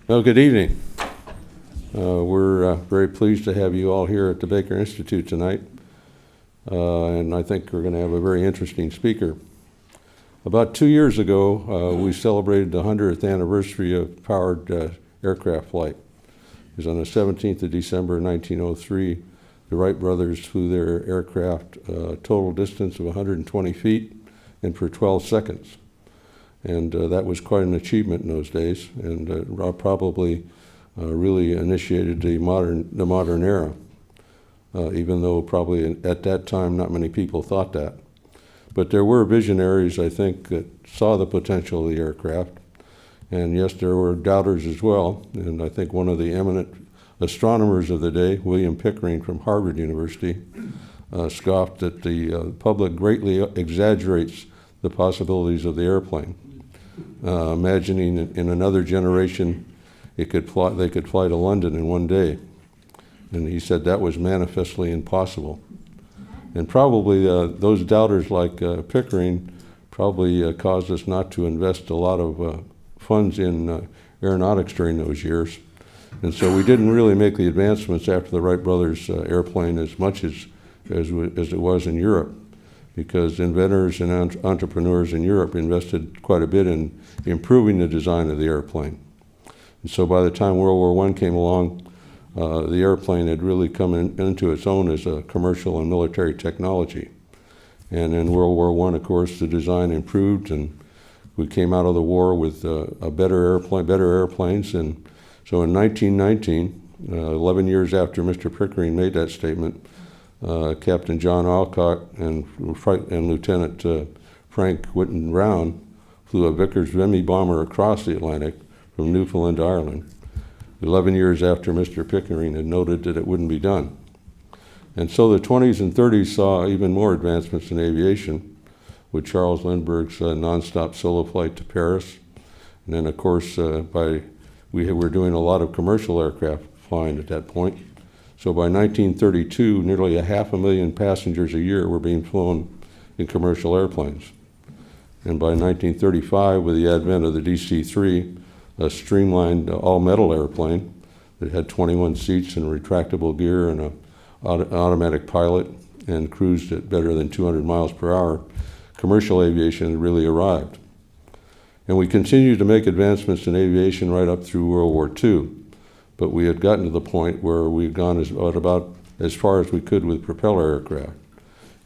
Well, good evening. We're very pleased to have you all here at the Baker Institute tonight, and I think we're going to have a very interesting speaker. About 2 years ago, we celebrated the 100th anniversary of powered aircraft flight. It was on the 17th of December 1903. The Wright brothers flew their aircraft a total distance of 120 feet and for 12 seconds. And that was quite an achievement in those days, and probably really initiated the modern era, even though probably at that time not many people thought that. But there were visionaries, I think, that saw the potential of the aircraft. And yes, there were doubters as well. And I think one of the eminent astronomers of the day, William Pickering from Harvard University, scoffed that the public greatly exaggerates the possibilities of the airplane. Imagining in another generation they could fly to London in one day. And he said that was manifestly impossible. And probably those doubters like Pickering probably caused us not to invest a lot of funds in aeronautics during those years. And so we didn't really make the advancements after the Wright brothers airplane as much as it was in Europe, because inventors and entrepreneurs in Europe invested quite a bit in improving the design of the airplane. And so by the time World War I came along, the airplane had really come into its own as a commercial and military technology. And in World War I, of course, the design improved, and we came out of the war with better airplanes. And so in 1919, 11 years after Mr. Pickering made that statement, Captain John Alcott and Lieutenant Frank Whitten Brown flew a Vickers-Vimy bomber across the Atlantic from Newfoundland to Ireland, 11 years after Mr. Pickering had noted that it wouldn't be done. And so the 20s and 30s saw even more advancements in aviation, with Charles Lindbergh's nonstop solo flight to Paris. And then, of course, we were doing a lot of commercial aircraft flying at that point. So by 1932, nearly 500,000 passengers a year were being flown in commercial airplanes. And by 1935, with the advent of the DC-3, a streamlined all-metal airplane that had 21 seats and retractable gear and an automatic pilot and cruised at better than 200 miles per hour, commercial aviation had really arrived. And we continued to make advancements in aviation right up through World War II. But we had gotten to the point where we'd gone about as far as we could with propeller aircraft.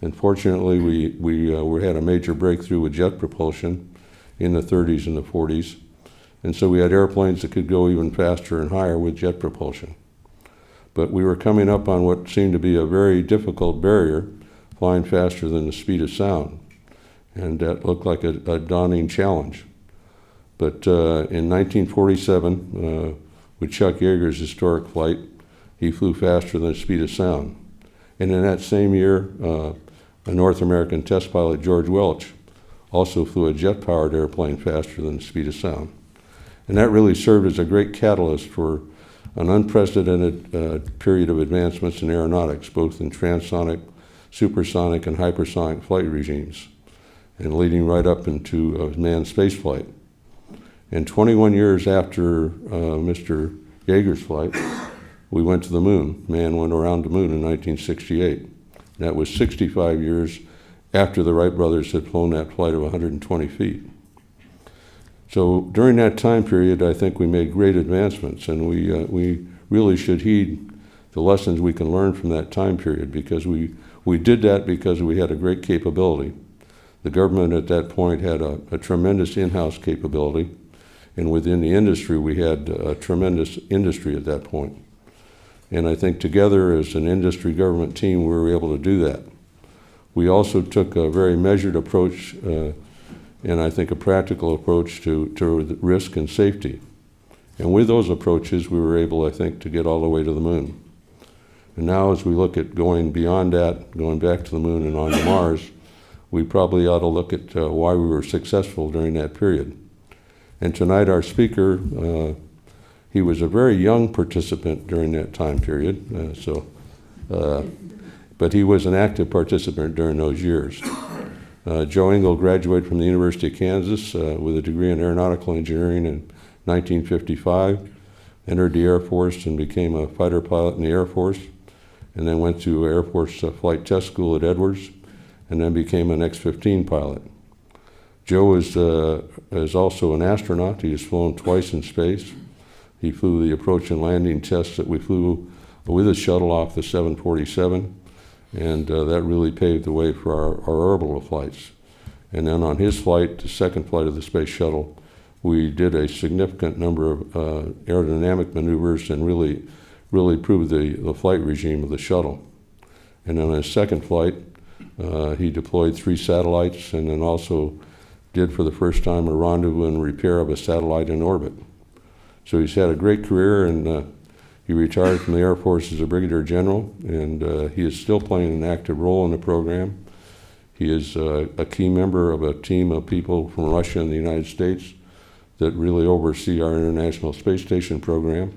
And fortunately, we had a major breakthrough with jet propulsion in the 30s and the 40s. And so we had airplanes that could go even faster and higher with jet propulsion. But we were coming up on what seemed to be a very difficult barrier, flying faster than the speed of sound. And that looked like a daunting challenge. But in 1947, with Chuck Yeager's historic flight, he flew faster than the speed of sound. And in that same year, a North American test pilot, George Welch, also flew a jet-powered airplane faster than the speed of sound. And that really served as a great catalyst for an unprecedented period of advancements in aeronautics, both in transonic, supersonic, and hypersonic flight regimes, and leading right up into manned spaceflight. And 21 years after Mr. Yeager's flight, we went to the moon. Man went around the moon in 1968. And that was 65 years after the Wright brothers had flown that flight of 120 feet. So during that time period, I think we made great advancements, and we really should heed the lessons we can learn from that time period, because we did that because we had a great capability. The government at that point had a tremendous in-house capability. And within the industry, we had a tremendous industry at that point. And I think together as an industry government team, we were able to do that. We also took a very measured approach, and I think a practical approach to risk and safety. And with those approaches, we were able, I think, to get all the way to the moon. And now as we look at going beyond that, going back to the moon and on to Mars, we probably ought to look at why we were successful during that period. And tonight our speaker, he was a very young participant during that time period, but he was an active participant during those years. Joe Engle graduated from the University of Kansas with a degree in aeronautical engineering in 1955. entered the Air Force and became a fighter pilot in the Air Force, and then went to Air Force Flight Test School at Edwards, and then became an X-15 pilot. Joe is also an astronaut. He has flown twice in space. He flew the approach and landing tests that we flew with a shuttle off the 747, and that really paved the way for our orbital flights. And then on his flight, the second flight of the space shuttle, we did a significant number of aerodynamic maneuvers and really proved the flight regime of the shuttle. And on his second flight, he deployed 3 satellites and then also did for the first time a rendezvous and repair of a satellite in orbit. So he's had a great career, and he retired from the Air Force as a brigadier general, and he is still playing an active role in the program. He is a key member of a team of people from Russia and the United States that really oversee our International Space Station program.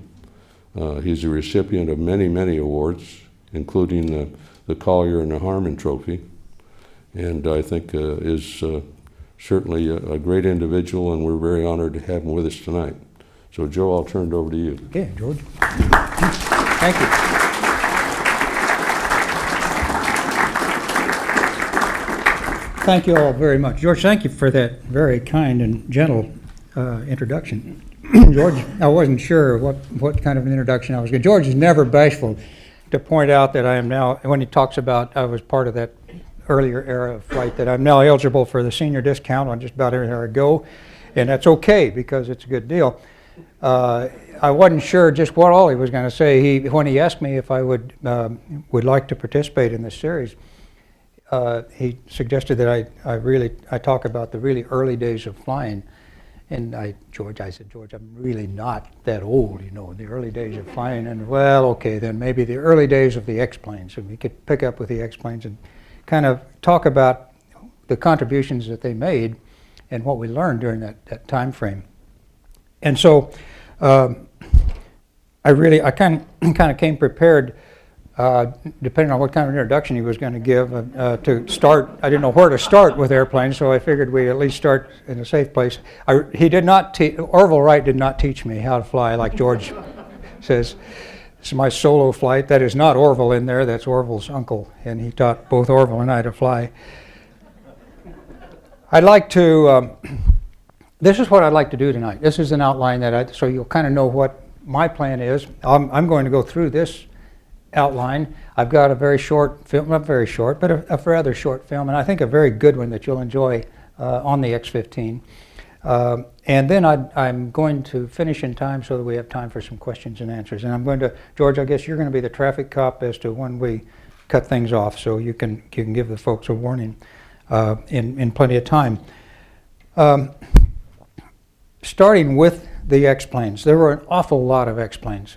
He's a recipient of many, many awards, including the Collier and the Harmon Trophy, and I think is certainly a great individual, and we're very honored to have him with us tonight. So Joe, I'll turn it over to you. Okay, George. Thank you. Thank you all very much. George, thank you for that very kind and gentle introduction. George, I wasn't sure what kind of an introduction I was going to. George is never bashful to point out that I am now, when he talks about I was part of that earlier era of flight, that I'm now eligible for the senior discount on just about everywhere I go, and that's okay because it's a good deal. I wasn't sure just what all he was going to say. When he asked me if I would like to participate in this series, he suggested that I talk about the really early days of flying. And I said, George, I'm really not that old, you know, the early days of flying. And well, okay, then maybe the early days of the X-planes. And we could pick up with the X-planes and kind of talk about the contributions that they made and what we learned during that time frame. And so I kind of came prepared, depending on what kind of introduction he was going to give, to start. I didn't know where to start with airplanes, so I figured we'd at least start in a safe place. Orville Wright did not teach me how to fly, like George says. This is my solo flight. That is not Orville in there, that's Orville's uncle, and he taught both Orville and I to fly. I'd like to, this is what I'd like to do tonight. This is an outline so you'll kind of know what my plan is. I'm going to go through this outline. I've got a very short film, not very short, but a rather short film, and I think a very good one that you'll enjoy on the X-15. And then I'm going to finish in time so that we have time for some questions and answers. And I'm going to, George, I guess you're going to be the traffic cop as to when we cut things off, so you can give the folks a warning in plenty of time. Starting with the X-planes, there were an awful lot of X-planes.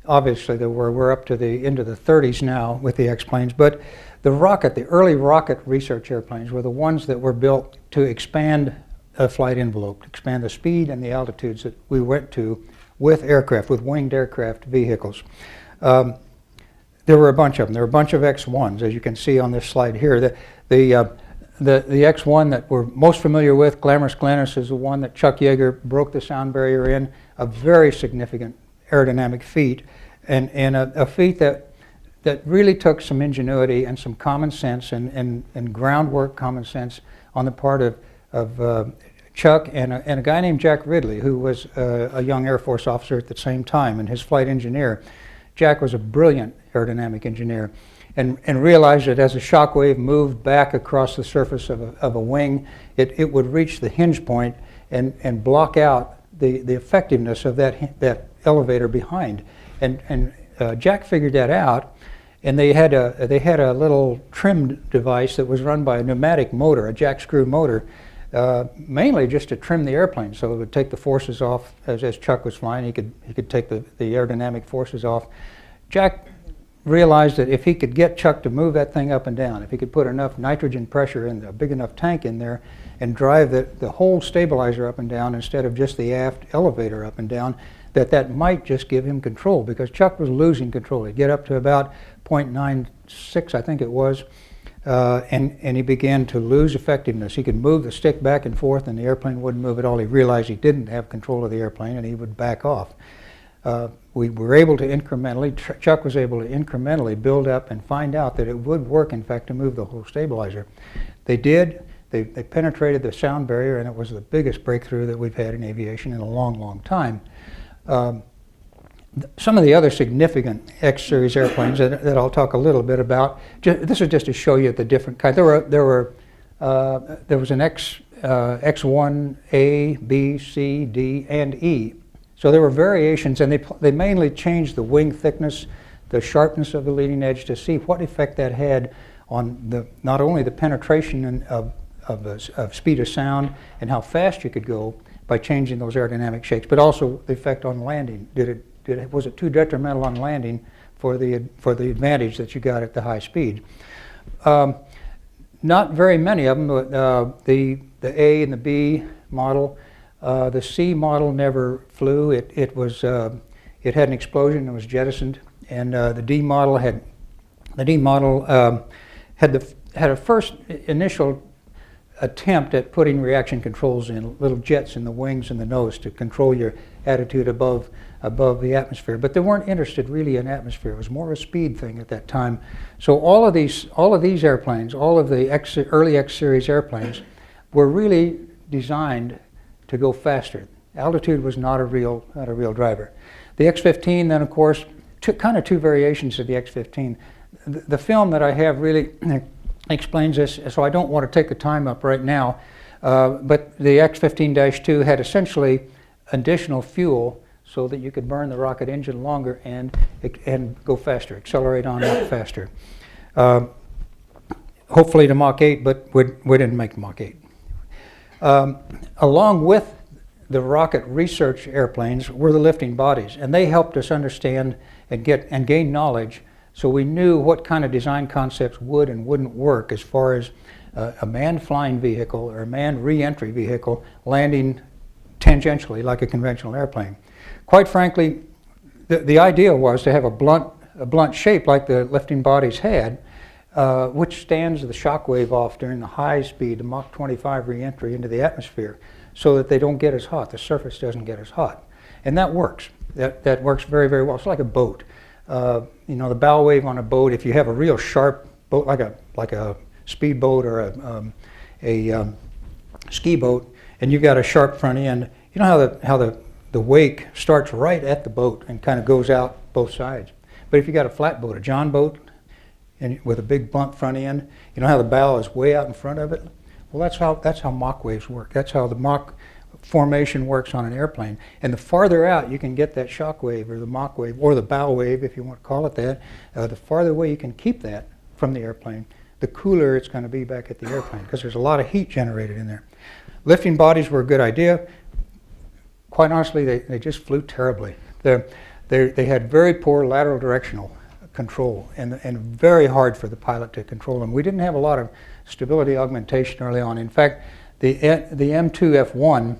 Obviously, we're up to the into the 30s now with the X-planes, but the early rocket research airplanes were the ones that were built to expand a flight envelope, expand the speed and the altitudes that we went to with aircraft, with winged aircraft vehicles. There were a bunch of them. There were a bunch of X-1s, as you can see on this slide here. The X-1 that we're most familiar with, Glamorous Glennis, is the one that Chuck Yeager broke the sound barrier in, a very significant aerodynamic feat, and a feat that really took some ingenuity and some common sense and groundwork common sense on the part of Chuck and a guy named Jack Ridley, who was a young Air Force officer at the same time, and his flight engineer. Jack was a brilliant aerodynamic engineer and realized that as a shock wave moved back across the surface of a wing, it would reach the hinge point and block out the effectiveness of that elevator behind. And Jack figured that out, and they had a little trim device that was run by a pneumatic motor, a jack screw motor, mainly just to trim the airplane so it would take the forces off. As Chuck was flying, he could take the aerodynamic forces off. Jack realized that if he could get Chuck to move that thing up and down, if he could put enough nitrogen pressure in a big enough tank in there and drive the whole stabilizer up and down instead of just the aft elevator up and down, that might just give him control, because Chuck was losing control. He'd get up to about 0.96, I think it was, and he began to lose effectiveness. He could move the stick back and forth and the airplane wouldn't move at all. He realized he didn't have control of the airplane and he would back off. We were able to incrementally, Chuck was able to incrementally build up and find out that it would work, in fact, to move the whole stabilizer. They did. They penetrated the sound barrier, and it was the biggest breakthrough that we've had in aviation in a long, long time. Some of the other significant X-series airplanes that I'll talk a little bit about. This is just to show you the different kinds. There was an X1A, B, C, D, and E. So there were variations, and they mainly changed the wing thickness, the sharpness of the leading edge to see what effect that had on not only the penetration of speed of sound and how fast you could go by changing those aerodynamic shapes, but also the effect on landing. Was it too detrimental on landing for the advantage that you got at the high speed? Not very many of them. The A and the B model. The C model never flew. It had an explosion and was jettisoned. And the D model had a first initial attempt at putting reaction controls in, little jets in the wings and the nose to control your attitude above the atmosphere. But they weren't interested really in atmosphere. It was more a speed thing at that time. So all of these airplanes, all of the early X-series airplanes, were really designed to go faster. Altitude was not a real driver. The X-15 then, of course, kind of two variations of the X-15. The film that I have really explains this, so I don't want to take the time up right now, but the X-15-2 had essentially additional fuel so that you could burn the rocket engine longer and go faster, accelerate on up faster. Hopefully to Mach 8, but we didn't make Mach 8. Along with the rocket research airplanes were the lifting bodies, and they helped us understand and gain knowledge, so we knew what kind of design concepts would and wouldn't work as far as a manned flying vehicle or a manned re-entry vehicle landing tangentially like a conventional airplane. Quite frankly, the idea was to have a blunt shape like the lifting bodies had, which stands the shock wave off during the high speed, the Mach 25 re-entry into the atmosphere, so that they don't get as hot, the surface doesn't get as hot. And that works. That works very, very well. It's like a boat. The bow wave on a boat, if you have a real sharp boat, like a speedboat or a ski boat, and you've got a sharp front end, you know how the wake starts right at the boat and kind of goes out both sides. But if you got a flat boat, a John boat, and with a big blunt front end, you know how the bow is way out in front of it? Well, that's how Mach waves work. That's how the Mach formation works on an airplane. And the farther out you can get that shock wave or the Mach wave or the bow wave, if you want to call it that, the farther away you can keep that from the airplane, the cooler it's going to be back at the airplane, because there's a lot of heat generated in there. Lifting bodies were a good idea. Quite honestly, they just flew terribly. They had very poor lateral directional control and very hard for the pilot to control them. We didn't have a lot of stability augmentation early on. In fact, the M2F1,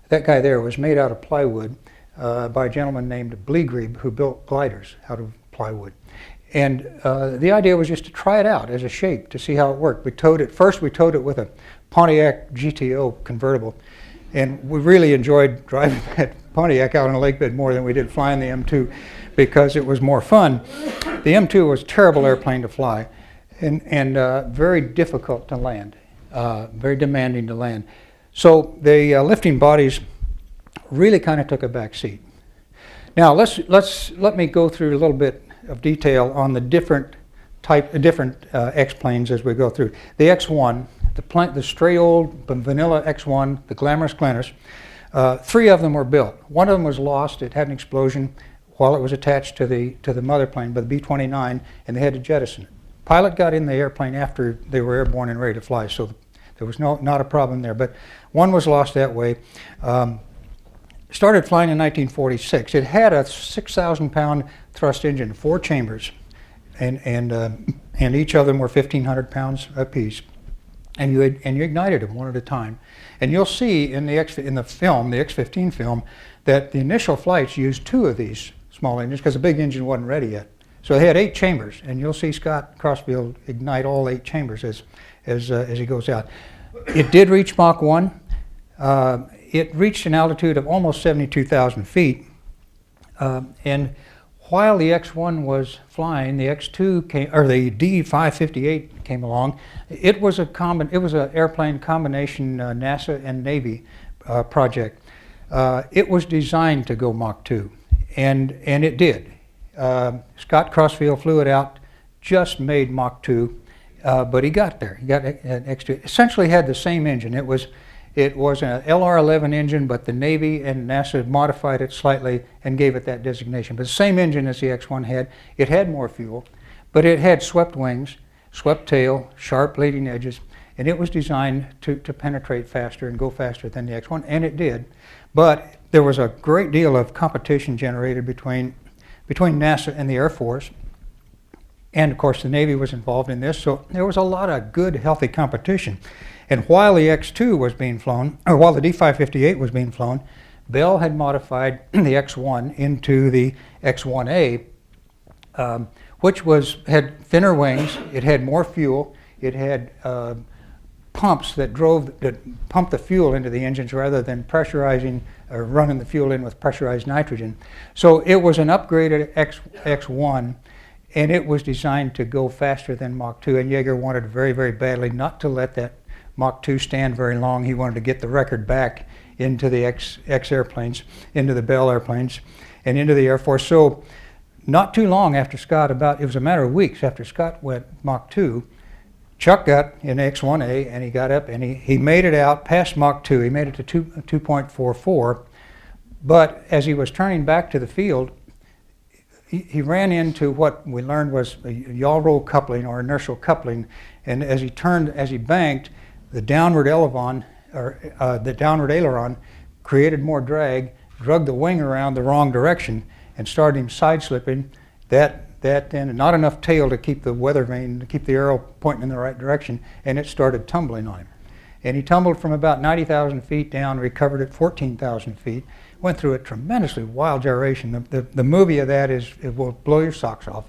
that guy there, was made out of plywood by a gentleman named Bleegrebe, who built gliders out of plywood. And the idea was just to try it out as a shape to see how it worked. We towed it with a Pontiac GTO convertible. And we really enjoyed driving that Pontiac out on a lake bed more than we did flying the M2 because it was more fun. The M2 was a terrible airplane to fly and very difficult to land, very demanding to land. So the lifting bodies really kind of took a back seat. Now let me go through a little bit of detail on the different X-planes as we go through. The X1, the stray old vanilla X1, the glamorous Glennis, 3 of them were built. One of them was lost. It had an explosion while it was attached to the mother plane by the B-29, and they had to jettison it. Pilot got in the airplane after they were airborne and ready to fly, so there was not a problem there. But one was lost that way. Started flying in 1946. It had a 6,000-pound thrust engine, 4 chambers, and each of them were 1,500 pounds apiece. And you ignited them one at a time. And you'll see in the film, the X-15 film, that the initial flights used 2 of these small engines because the big engine wasn't ready yet. So they had 8 chambers, and you'll see Scott Crossfield ignite all 8 chambers as he goes out. It did reach Mach 1. It reached an altitude of almost 72,000 feet. And while the X-1 was flying, the X-2 came, or the D-558 came along. It was an airplane combination NASA and Navy project. It was designed to go Mach 2, and it did. Scott Crossfield flew it out, just made Mach 2, but he got there. He got an X-2. Essentially had the same engine. It was an LR-11 engine, but the Navy and NASA modified it slightly and gave it that designation. But the same engine as the X-1 had. It had more fuel, but it had swept wings, swept tail, sharp leading edges, and it was designed to penetrate faster and go faster than the X-1, and it did. But there was a great deal of competition generated between NASA and the Air Force, and of course the Navy was involved in this, so there was a lot of good, healthy competition. And while the X-2 was being flown, or while the D-558 was being flown, Bell had modified the X-1 into the X-1A, which had thinner wings, it had more fuel, it had pumps that pumped the fuel into the engines rather than pressurizing or running the fuel in with pressurized nitrogen. So it was an upgraded X-1, and it was designed to go faster than Mach 2, and Yeager wanted very, very badly not to let that Mach 2 stand very long. He wanted to get the record back into the X airplanes, into the Bell airplanes, and into the Air Force. So not too long after Scott, it was a matter of weeks after Scott went Mach 2, Chuck got in X-1A, and he got up and he made it out past Mach 2. He made it to 2.44, but as he was turning back to the field, he ran into what we learned was a yaw roll coupling or inertial coupling, and as he banked, the downward aileron created more drag, drug the wing around the wrong direction, and started him side slipping. That then not enough tail to keep the weather vane, to keep the arrow pointing in the right direction, and it started tumbling on him. And he tumbled from about 90,000 feet down, recovered at 14,000 feet, went through a tremendously wild gyration. The movie of that it will blow your socks off.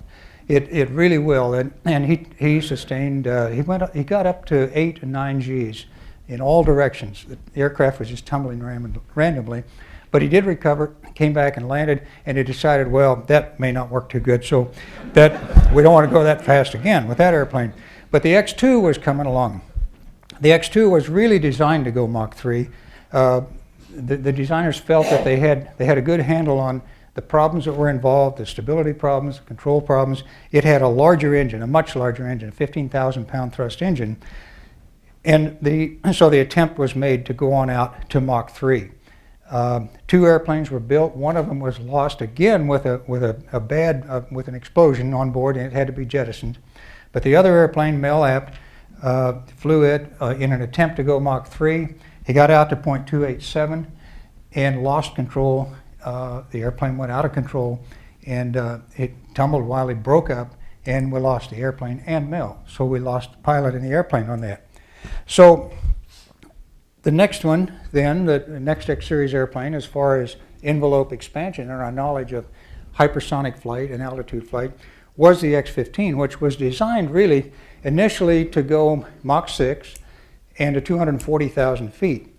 It really will, and he sustained. He got up to 8 and 9 Gs in all directions. The aircraft was just tumbling randomly, but he did recover, came back and landed, and he decided, well, that may not work too good, so that we don't want to go that fast again with that airplane. But the X-2 was coming along. The X-2 was really designed to go Mach 3. The designers felt that they had a good handle on the problems that were involved, the stability problems, the control problems. It had a larger engine, a much larger engine, a 15,000-pound thrust engine. And so the attempt was made to go on out to Mach 3. 2 airplanes were built. One of them was lost again with an explosion on board, and it had to be jettisoned. But the other airplane, Mel Abt, flew it in an attempt to go Mach 3. He got out to 0.287 and lost control. The airplane went out of control, and it tumbled while it broke up, and we lost the airplane and Mel. So we lost the pilot and the airplane on that. So the next one then, the next X series airplane, as far as envelope expansion and our knowledge of hypersonic flight and altitude flight, was the X-15, which was designed really initially to go Mach 6 and to 240,000 feet.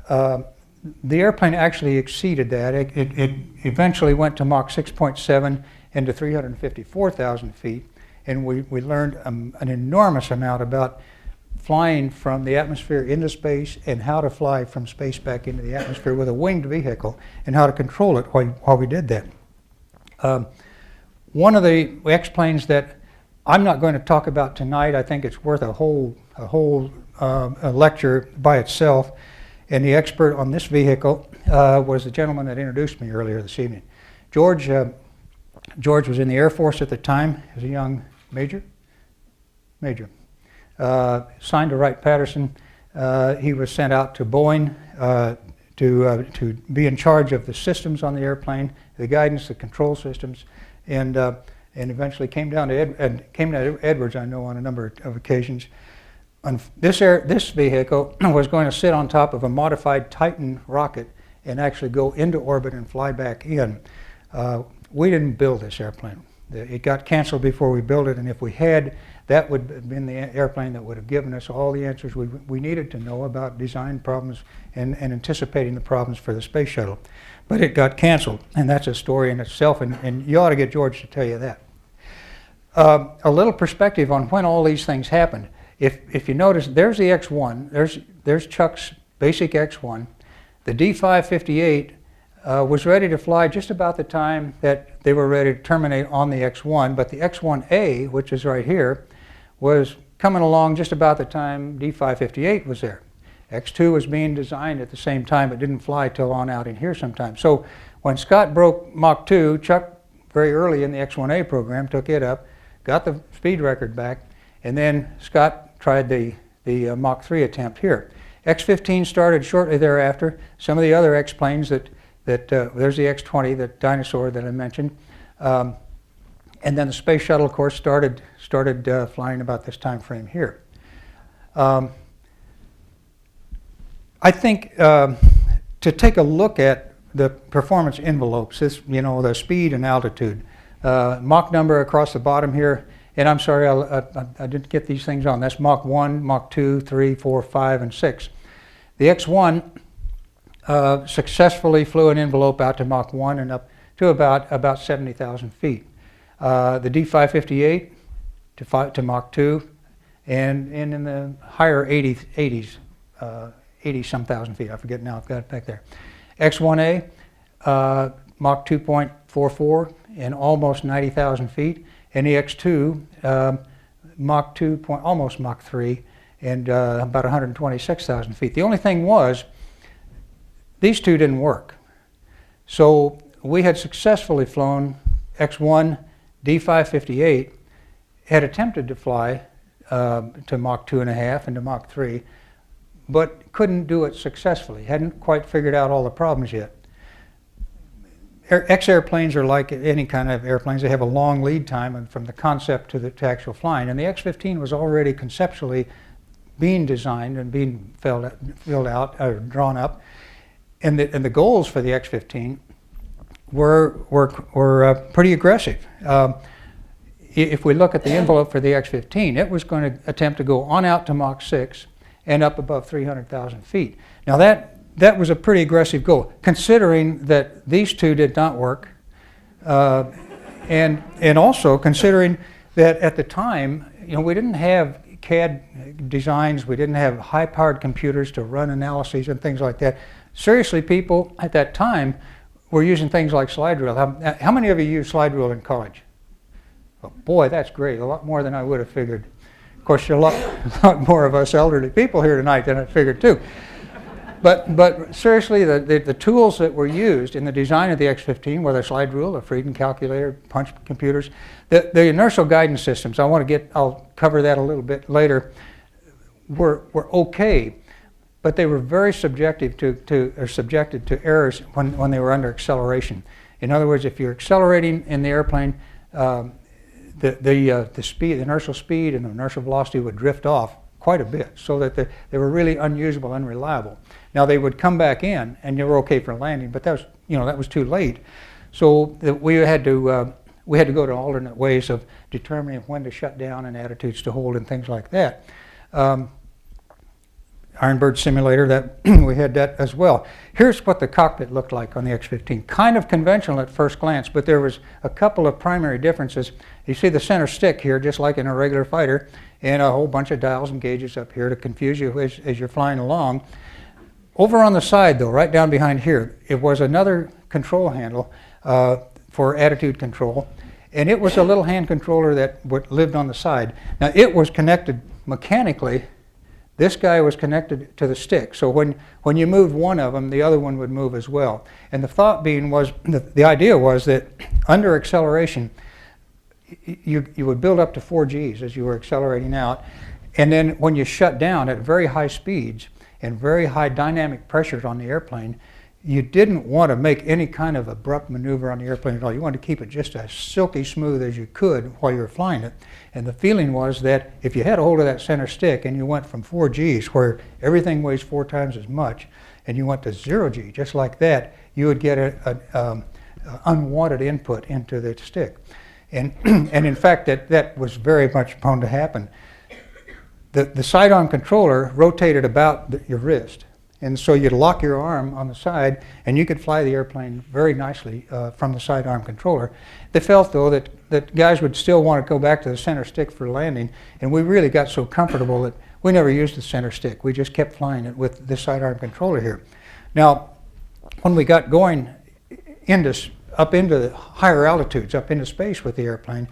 The airplane actually exceeded that. It eventually went to Mach 6.7 and to 354,000 feet, and we learned an enormous amount about flying from the atmosphere into space and how to fly from space back into the atmosphere with a winged vehicle and how to control it while we did that. One of the X-planes that I'm not going to talk about tonight, I think it's worth a whole lecture by itself, and the expert on this vehicle was the gentleman that introduced me earlier this evening. George was in the Air Force at the time as a young major. Signed to Wright-Patterson. He was sent out to Boeing to be in charge of the systems on the airplane, the guidance, the control systems, and eventually came down to Edwards, I know, on a number of occasions. This vehicle was going to sit on top of a modified Titan rocket and actually go into orbit and fly back in. We didn't build this airplane. It got canceled before we built it, and if we had, that would have been the airplane that would have given us all the answers we needed to know about design problems and anticipating the problems for the space shuttle. But it got canceled, and that's a story in itself, and you ought to get George to tell you that. A little perspective on when all these things happened. If you notice, there's the X-1, there's Chuck's basic X-1. The D-558 was ready to fly just about the time that they were ready to terminate on the X-1, but the X-1A, which is right here, was coming along just about the time D-558 was there. X-2 was being designed at the same time. It didn't fly till on out in here sometime. So when Scott broke Mach 2, Chuck, very early in the X-1A program, took it up, got the speed record back, and then Scott tried the Mach 3 attempt here. X-15 started shortly thereafter. Some of the other X-planes there's the X-20, the Dyna-Soar that I mentioned. And then the space shuttle, of course, started flying about this time frame here. I think to take a look at the performance envelopes, the speed and altitude, Mach number across the bottom here, and I'm sorry I didn't get these things on. That's Mach 1, Mach 2, 3, 4, 5, and 6. The X-1 successfully flew an envelope out to Mach 1 and up to about 70,000 feet. The D-558 to Mach 2, and in the higher 80s, 80-some thousand feet. I forget now, I've got it back there. X-1A, Mach 2.44 and almost 90,000 feet. And the X-2, Mach 2, almost Mach 3 and about 126,000 feet. The only thing was, these two didn't work. So we had successfully flown X-1, D-558, had attempted to fly to Mach 2.5 and to Mach 3, but couldn't do it successfully, hadn't quite figured out all the problems yet. X-airplanes are like any kind of airplanes. They have a long lead time from the concept to actual flying, and the X-15 was already conceptually being designed and being filled out or drawn up. And the goals for the X-15 were pretty aggressive. If we look at the envelope for the X-15, it was going to attempt to go on out to Mach 6 and up above 300,000 feet. Now that was a pretty aggressive goal, considering that these two did not work, and also considering that at the time, we didn't have CAD designs, we didn't have high-powered computers to run analyses and things like that. Seriously, people at that time were using things like slide rule. How many of you used slide rule in college? Oh, boy, that's great. A lot more than I would have figured. Of course, there are a lot more of us elderly people here tonight than I figured too. But seriously, the tools that were used in the design of the X-15, whether slide rule, a Frieden calculator, punch computers, the inertial guidance systems, I'll cover that a little bit later, were okay, but they were very subjected to errors when they were under acceleration. In other words, if you're accelerating in the airplane, the speed, the inertial speed and the inertial velocity would drift off quite a bit, so that they were really unusable, unreliable. Now they would come back in, and they were okay for landing, but that was too late. So we had to go to alternate ways of determining when to shut down and attitudes to hold and things like that. Ironbird simulator, that we had that as well. Here's what the cockpit looked like on the X-15. Kind of conventional at first glance, but there was a couple of primary differences. You see the center stick here, just like in a regular fighter, and a whole bunch of dials and gauges up here to confuse you as you're flying along. Over on the side, though, right down behind here, it was another control handle for attitude control, and it was a little hand controller that lived on the side. Now, it was connected mechanically. This guy was connected to the stick, so when you moved one of them, the other one would move as well. And the thought being was, the idea was that under acceleration, you would build up to 4 Gs as you were accelerating out, and then when you shut down at very high speeds and very high dynamic pressures on the airplane, you didn't want to make any kind of abrupt maneuver on the airplane at all. You wanted to keep it just as silky smooth as you could while you were flying it. And the feeling was that if you had a hold of that center stick and you went from 4 Gs, where everything weighs 4 times as much, and you went to 0 G, just like that, you would get an unwanted input into the stick. And, and in fact, that was very much prone to happen. The side-arm controller rotated about your wrist. And so you'd lock your arm on the side, and you could fly the airplane very nicely from the sidearm controller. They felt, though, that guys would still want to go back to the center stick for landing, and we really got so comfortable that we never used the center stick. We just kept flying it with the sidearm controller here. Now, when we got going up into the higher altitudes, up into space with the airplane,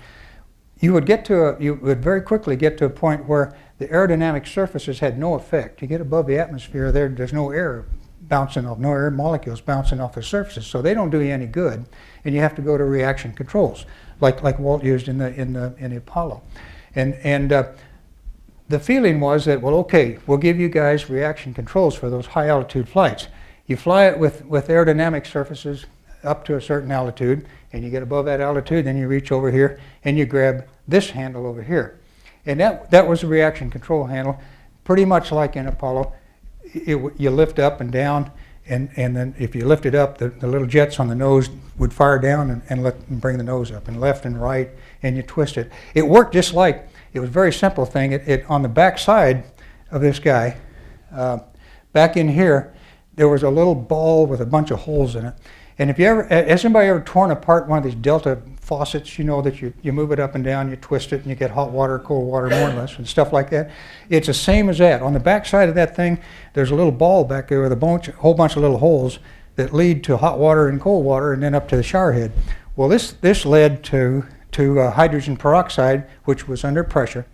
you would very quickly get to a point where the aerodynamic surfaces had no effect. You get above the atmosphere, there's no air bouncing off, no air molecules bouncing off the surfaces, so they don't do you any good, and you have to go to reaction controls, like Walt used in the Apollo. And the feeling was that, well, okay, we'll give you guys reaction controls for those high altitude flights. You fly it with aerodynamic surfaces up to a certain altitude, and you get above that altitude, then you reach over here and you grab this handle over here. And that was a reaction control handle, pretty much like in Apollo. You lift up and down, and then if you lift it up, the little jets on the nose would fire down and bring the nose up, and left and right, and you twist it. It worked just like, it was a very simple thing. On the back side of this guy, back in here, there was a little ball with a bunch of holes in it. And has anybody ever torn apart one of these Delta faucets, you know, that you move it up and down, you twist it, and you get hot water, cold water, more or less, and stuff like that? It's the same as that. On the back side of that thing, there's a little ball back there with a whole bunch of little holes that lead to hot water and cold water, and then up to the shower head. Well, this led to hydrogen peroxide, which was under pressure.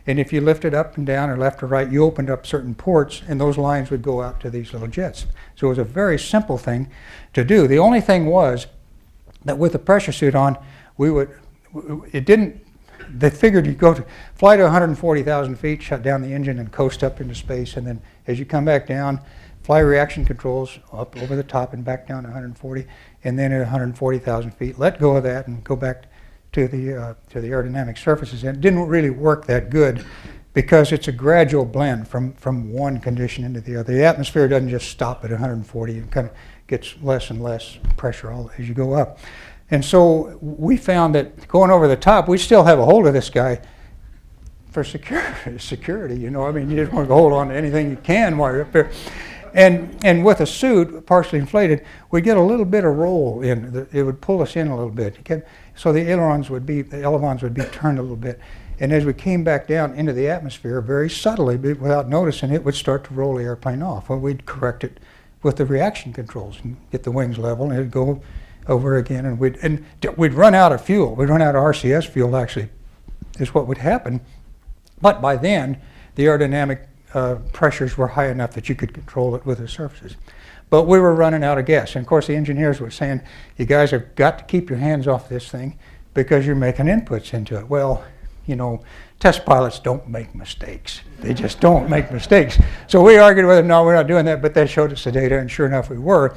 And if you lift it up and down or left or right, you opened up certain ports, and those lines would go out to these little jets. So it was a very simple thing to do. The only thing was that with the pressure suit on, they figured you'd fly to 140,000 feet, shut down the engine, and coast up into space, and then as you come back down, fly reaction controls up over the top and back down to 140, and then at 140,000 feet, let go of that and go back to the aerodynamic surfaces. And it didn't really work that good because it's a gradual blend from one condition into the other. The atmosphere doesn't just stop at 140. It kind of gets less and less pressure as you go up. And so we found that going over the top, we still have a hold of this guy for security, you know. I mean, you just want to hold on to anything you can while you're up there. And with a suit partially inflated, we get a little bit of roll in. It would pull us in a little bit. So the elevons would be turned a little bit. And as we came back down into the atmosphere, very subtly, without noticing, it would start to roll the airplane off. Well, we'd correct it with the reaction controls and get the wings level, and it'd go over again. And we'd run out of fuel. We'd run out of RCS fuel, actually, is what would happen. But by then, the aerodynamic pressures were high enough that you could control it with the surfaces. But we were running out of gas. And of course, the engineers were saying, you guys have got to keep your hands off this thing because you're making inputs into it. Well, you know, test pilots don't make mistakes. They just don't make mistakes. So we argued with them, no, we're not doing that, but they showed us the data, and sure enough, we were.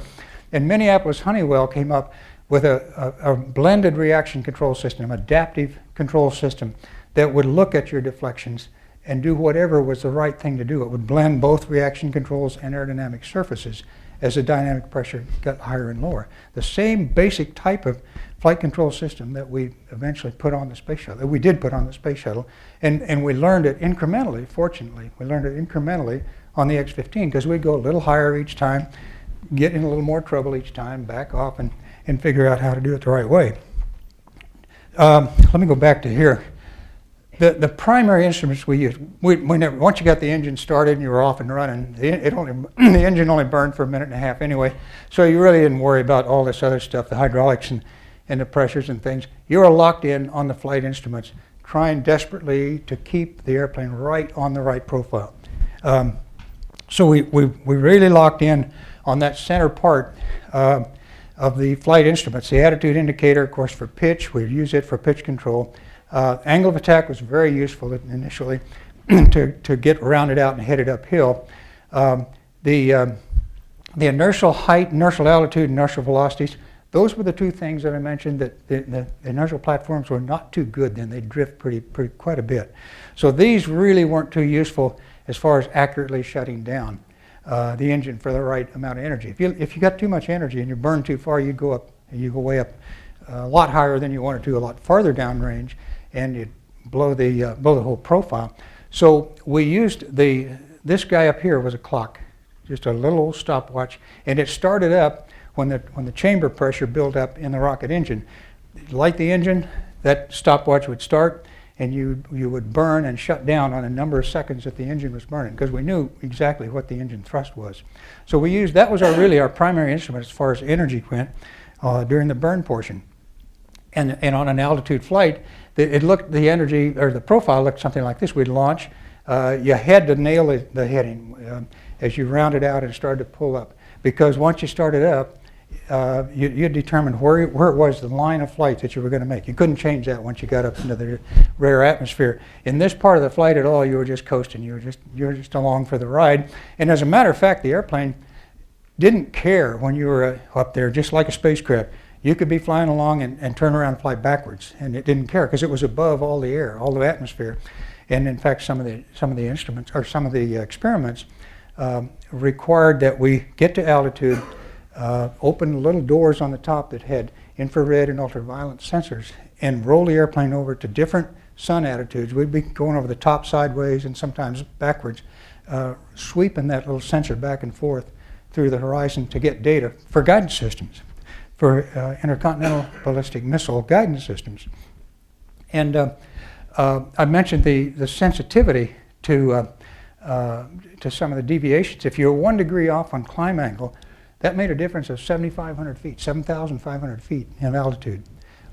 And Minneapolis Honeywell came up with a blended reaction control system, adaptive control system, that would look at your deflections and do whatever was the right thing to do. It would blend both reaction controls and aerodynamic surfaces as the dynamic pressure got higher and lower. The same basic type of flight control system that we eventually put on the space shuttle, that we did put on the space shuttle, and we learned it incrementally, fortunately. We learned it incrementally on the X-15 because we'd go a little higher each time, get in a little more trouble each time, back off, and figure out how to do it the right way. Let me go back to here. The primary instruments we used, once you got the engine started and you were off and running, the engine only burned for a minute and a half anyway, so you really didn't worry about all this other stuff, the hydraulics and the pressures and things. You were locked in on the flight instruments, trying desperately to keep the airplane right on the right profile. So we really locked in on that center part of the flight instruments. The attitude indicator, of course, for pitch, we'd use it for pitch control. Angle of attack was very useful initially to get rounded out and headed uphill. The inertial height, inertial altitude, inertial velocities, those were the two things that I mentioned that the inertial platforms were not too good then. They'd drift quite a bit. So these really weren't too useful as far as accurately shutting down the engine for the right amount of energy. If you got too much energy and you burn too far, you go way up a lot higher than you wanted to, a lot farther downrange, and you'd blow the whole profile. So we used this guy up here was a clock, just a little old stopwatch, and it started up when the chamber pressure built up in the rocket engine. Light the engine, that stopwatch would start, and you would burn and shut down on a number of seconds that the engine was burning, because we knew exactly what the engine thrust was. So we used, that was really our primary instrument as far as energy went during the burn portion. And on an altitude flight, the energy, or the profile looked something like this. We'd launch, you had to nail the heading as you rounded out and started to pull up, because once you started up, you determined where it was the line of flight that you were going to make. You couldn't change that once you got up into the rare atmosphere. In this part of the flight at all, you were just coasting. You were just along for the ride. And as a matter of fact, the airplane didn't care when you were up there, just like a spacecraft. You could be flying along and turn around and fly backwards, and it didn't care because it was above all the air, all the atmosphere. And in fact, some of the instruments, or some of the experiments, required that we get to altitude, open little doors on the top that had infrared and ultraviolet sensors, and roll the airplane over to different sun attitudes. We'd be going over the top sideways and sometimes backwards, sweeping that little sensor back and forth through the horizon to get data for guidance systems, for intercontinental ballistic missile guidance systems. And I mentioned the sensitivity to some of the deviations. If you're 1 degree off on climb angle, that made a difference of 7,500 feet, 7,500 feet in altitude.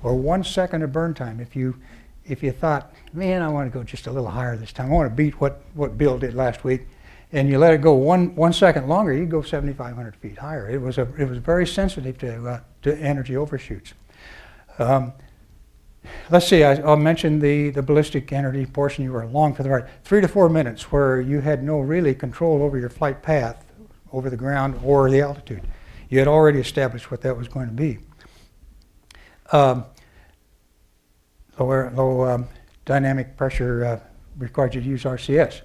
Or 1 second of burn time. If you thought, man, I want to go just a little higher this time, I want to beat what Bill did last week, and you let it go one second longer, you go 7,500 feet higher. It was very sensitive to energy overshoots. Let's see, I'll mention the ballistic energy portion. You were along for the ride. 3 to 4 minutes where you had no really control over your flight path, over the ground or the altitude. You had already established what that was going to be. Low dynamic pressure required you to use RCS.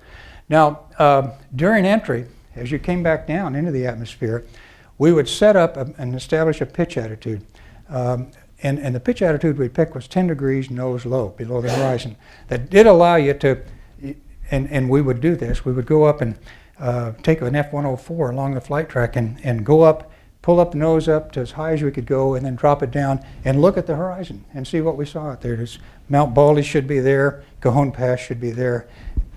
Now, during entry, as you came back down into the atmosphere, we would set up and establish a pitch attitude. And the pitch attitude we picked was 10 degrees nose low, below the horizon. That did allow you to, and we would do this, we would go up and take an F-104 along the flight track and go up, pull up the nose up to as high as we could go, and then drop it down and look at the horizon and see what we saw out there. There's Mount Baldy should be there, Cajon Pass should be there,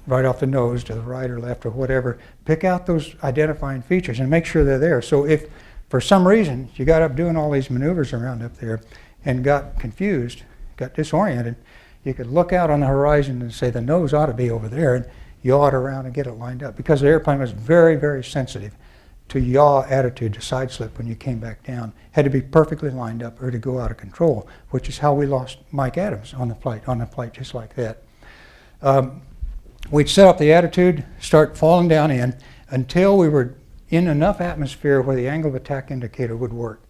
right off the nose to the right or left or whatever. Pick out those identifying features and make sure they're there. So if for some reason you got up doing all these maneuvers around up there and got confused, got disoriented, you could look out on the horizon and say the nose ought to be over there, and yaw it around and get it lined up, because the airplane was very, very sensitive to yaw attitude, to side slip when you came back down. Had to be perfectly lined up or to go out of control, which is how we lost Mike Adams on a flight just like that. We'd set up the attitude, start falling down in until we were in enough atmosphere where the angle of attack indicator would work.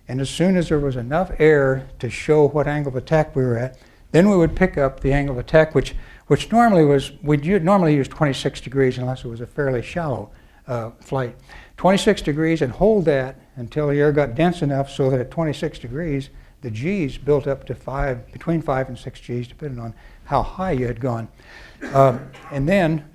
And as soon as there was enough air to show what angle of attack we were at, then we would pick up the angle of attack, which normally was, we'd normally use 26 degrees unless it was a fairly shallow flight. 26 degrees, and hold that until the air got dense enough so that at 26 degrees, the G's built up to between 5 and 6 G's, depending on how high you had gone. And then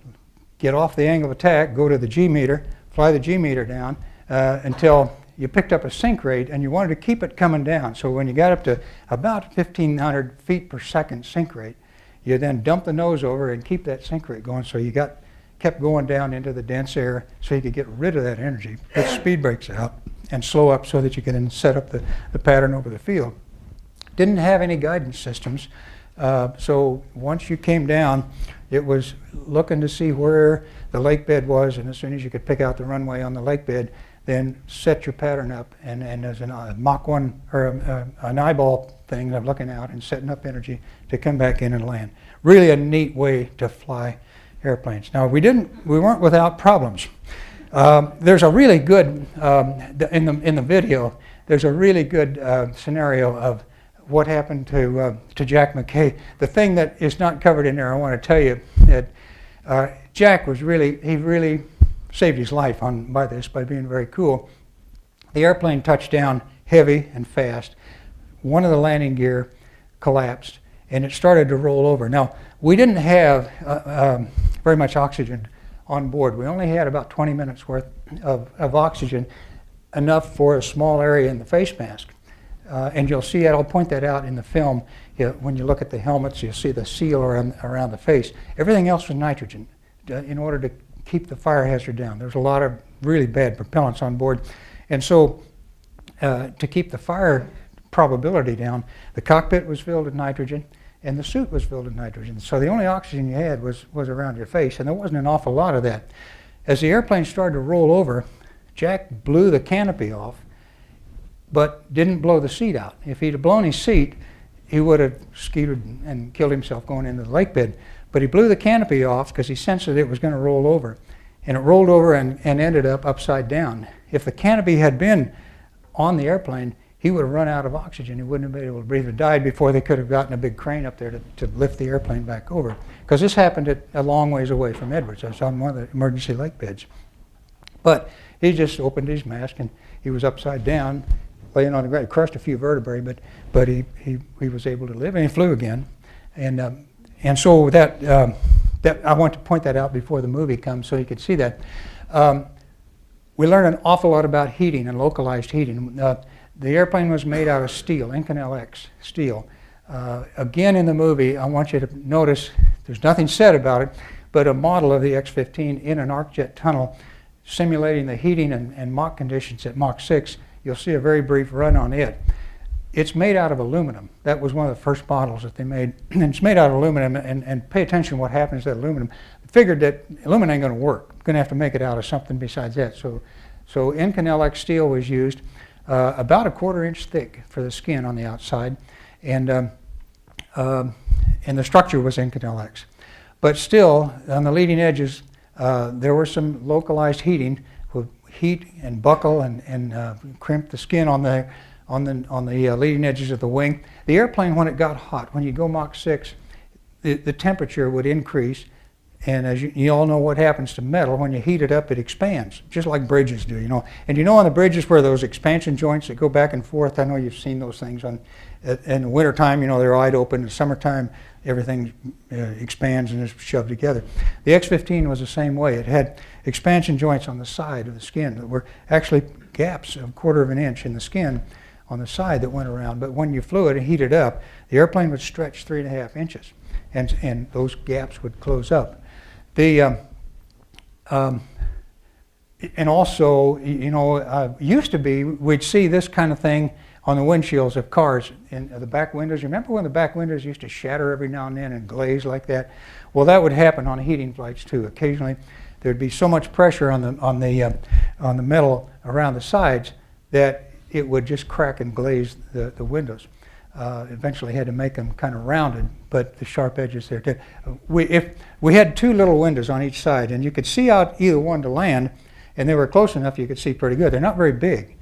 get off the angle of attack, go to the G meter, fly the G meter down until you picked up a sink rate, and you wanted to keep it coming down. So when you got up to about 1,500 feet per second sink rate, you then dump the nose over and keep that sink rate going, so you kept going down into the dense air so you could get rid of that energy, put speed brakes out, and slow up so that you could then set up the pattern over the field. Didn't have any guidance systems, so once you came down, it was looking to see where the lake bed was, and as soon as you could pick out the runway on the lake bed, then set your pattern up, and as a Mach 1 or an eyeball thing of looking out and setting up energy to come back in and land. Really a neat way to fly airplanes. Now we weren't without problems. There's a really good in the video. There's a really good scenario of what happened to Jack McKay. The thing that is not covered in there, I want to tell you that Jack was really saved his life by being very cool. The airplane touched down heavy and fast, one of the landing gear collapsed, and it started to roll over. Now, we didn't have very much oxygen on board. We only had about 20 minutes worth of oxygen, enough for a small area in the face mask. And you'll see it, I'll point that out in the film. When you look at the helmets, you'll see the seal around the face. Everything else was nitrogen in order to keep the fire hazard down. There's a lot of really bad propellants on board. And so to keep the fire probability down, the cockpit was filled with nitrogen and the suit was filled with nitrogen. So the only oxygen you had was around your face, and there wasn't an awful lot of that. As the airplane started to roll over, Jack blew the canopy off, but didn't blow the seat out. If he'd have blown his seat, he would have skeeted and killed himself going into the lake bed. But he blew the canopy off because he sensed that it was going to roll over. And it rolled over and ended up upside down. If the canopy had been on the airplane, he would have run out of oxygen. He wouldn't have been able to breathe or died before they could have gotten a big crane up there to lift the airplane back over. Because this happened at a long ways away from Edwards. I was on one of the emergency lake beds. But he just opened his mask and he was upside down, laying on the ground. He crushed a few vertebrae, but he was able to live, and he flew again. And so that I want to point that out before the movie comes so you could see that. We learned an awful lot about heating and localized heating. The airplane was made out of steel, Inconel X steel. Again in the movie, I want you to notice, there's nothing said about it, but a model of the X-15 in an arc jet tunnel simulating the heating and Mach conditions at Mach 6. You'll see a very brief run on it. It's made out of aluminum. That was one of the first models that they made. And it's made out of aluminum, and pay attention to what happens to that aluminum. Figured that aluminum ain't going to work. Going to have to make it out of something besides that. So Inconel X steel was used, about a 1/4 inch thick for the skin on the outside, and the structure was Inconel X. But still, on the leading edges, there was some localized heating, would heat and buckle and crimp the skin on the leading edges of the wing. The airplane, when it got hot, when you go Mach 6, the temperature would increase. And as you all know what happens to metal, when you heat it up, it expands, just like bridges do, you know. And you know on the bridges where those expansion joints that go back and forth, I know you've seen those things in the wintertime, you know, they're wide open. In the summertime, everything expands and is shoved together. The X-15 was the same way. It had expansion joints on the side of the skin that were actually gaps of 1/4 inch in the skin on the side that went around. But when you flew it and heated up, the airplane would stretch 3.5 inches, and those gaps would close up. And also, you know, used to be, we'd see this kind of thing on the windshields of cars in the back windows. You remember when the back windows used to shatter every now and then and glaze like that? Well, that would happen on heating flights too. Occasionally, there'd be so much pressure on the metal around the sides that it would just crack and glaze the windows. Eventually had to make them kind of rounded, but the sharp edges there did. If we had 2 little windows on each side, and you could see out either one to land, and they were close enough you could see pretty good. They're not very big,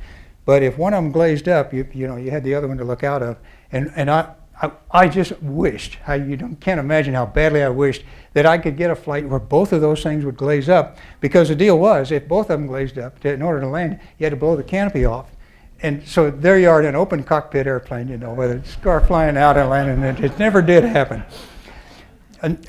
but if one of them glazed up, you know, you had the other one to look out of. And I just wished, can't imagine how badly I wished that I could get a flight where both of those things would glaze up, because the deal was, if both of them glazed up, in order to land, you had to blow the canopy off. And so there you are in an open cockpit airplane, you know, with a scar flying out and landing, and it never did happen. And,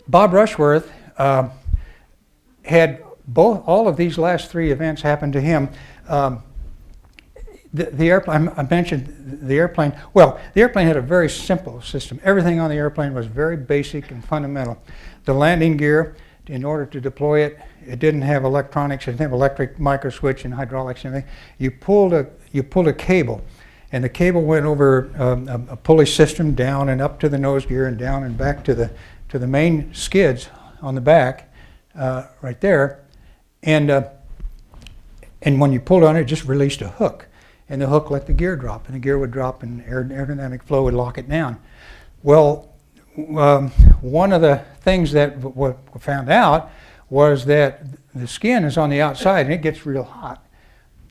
Bob Rushworth had all of these last 3 events happen to him. The airplane, I mentioned the airplane. Well, the airplane had a very simple system. Everything on the airplane was very basic and fundamental. The landing gear, in order to deploy it, it didn't have electronics, it didn't have electric micro switch and hydraulics and everything. You pulled a cable, and the cable went over a pulley system down and up to the nose gear and down and back to the main skids on the back, right there. And when you pulled on it, it just released a hook, and the hook let the gear drop, and the gear would drop, and aerodynamic flow would lock it down. Well, one of the things that we found out was that the skin is on the outside and it gets real hot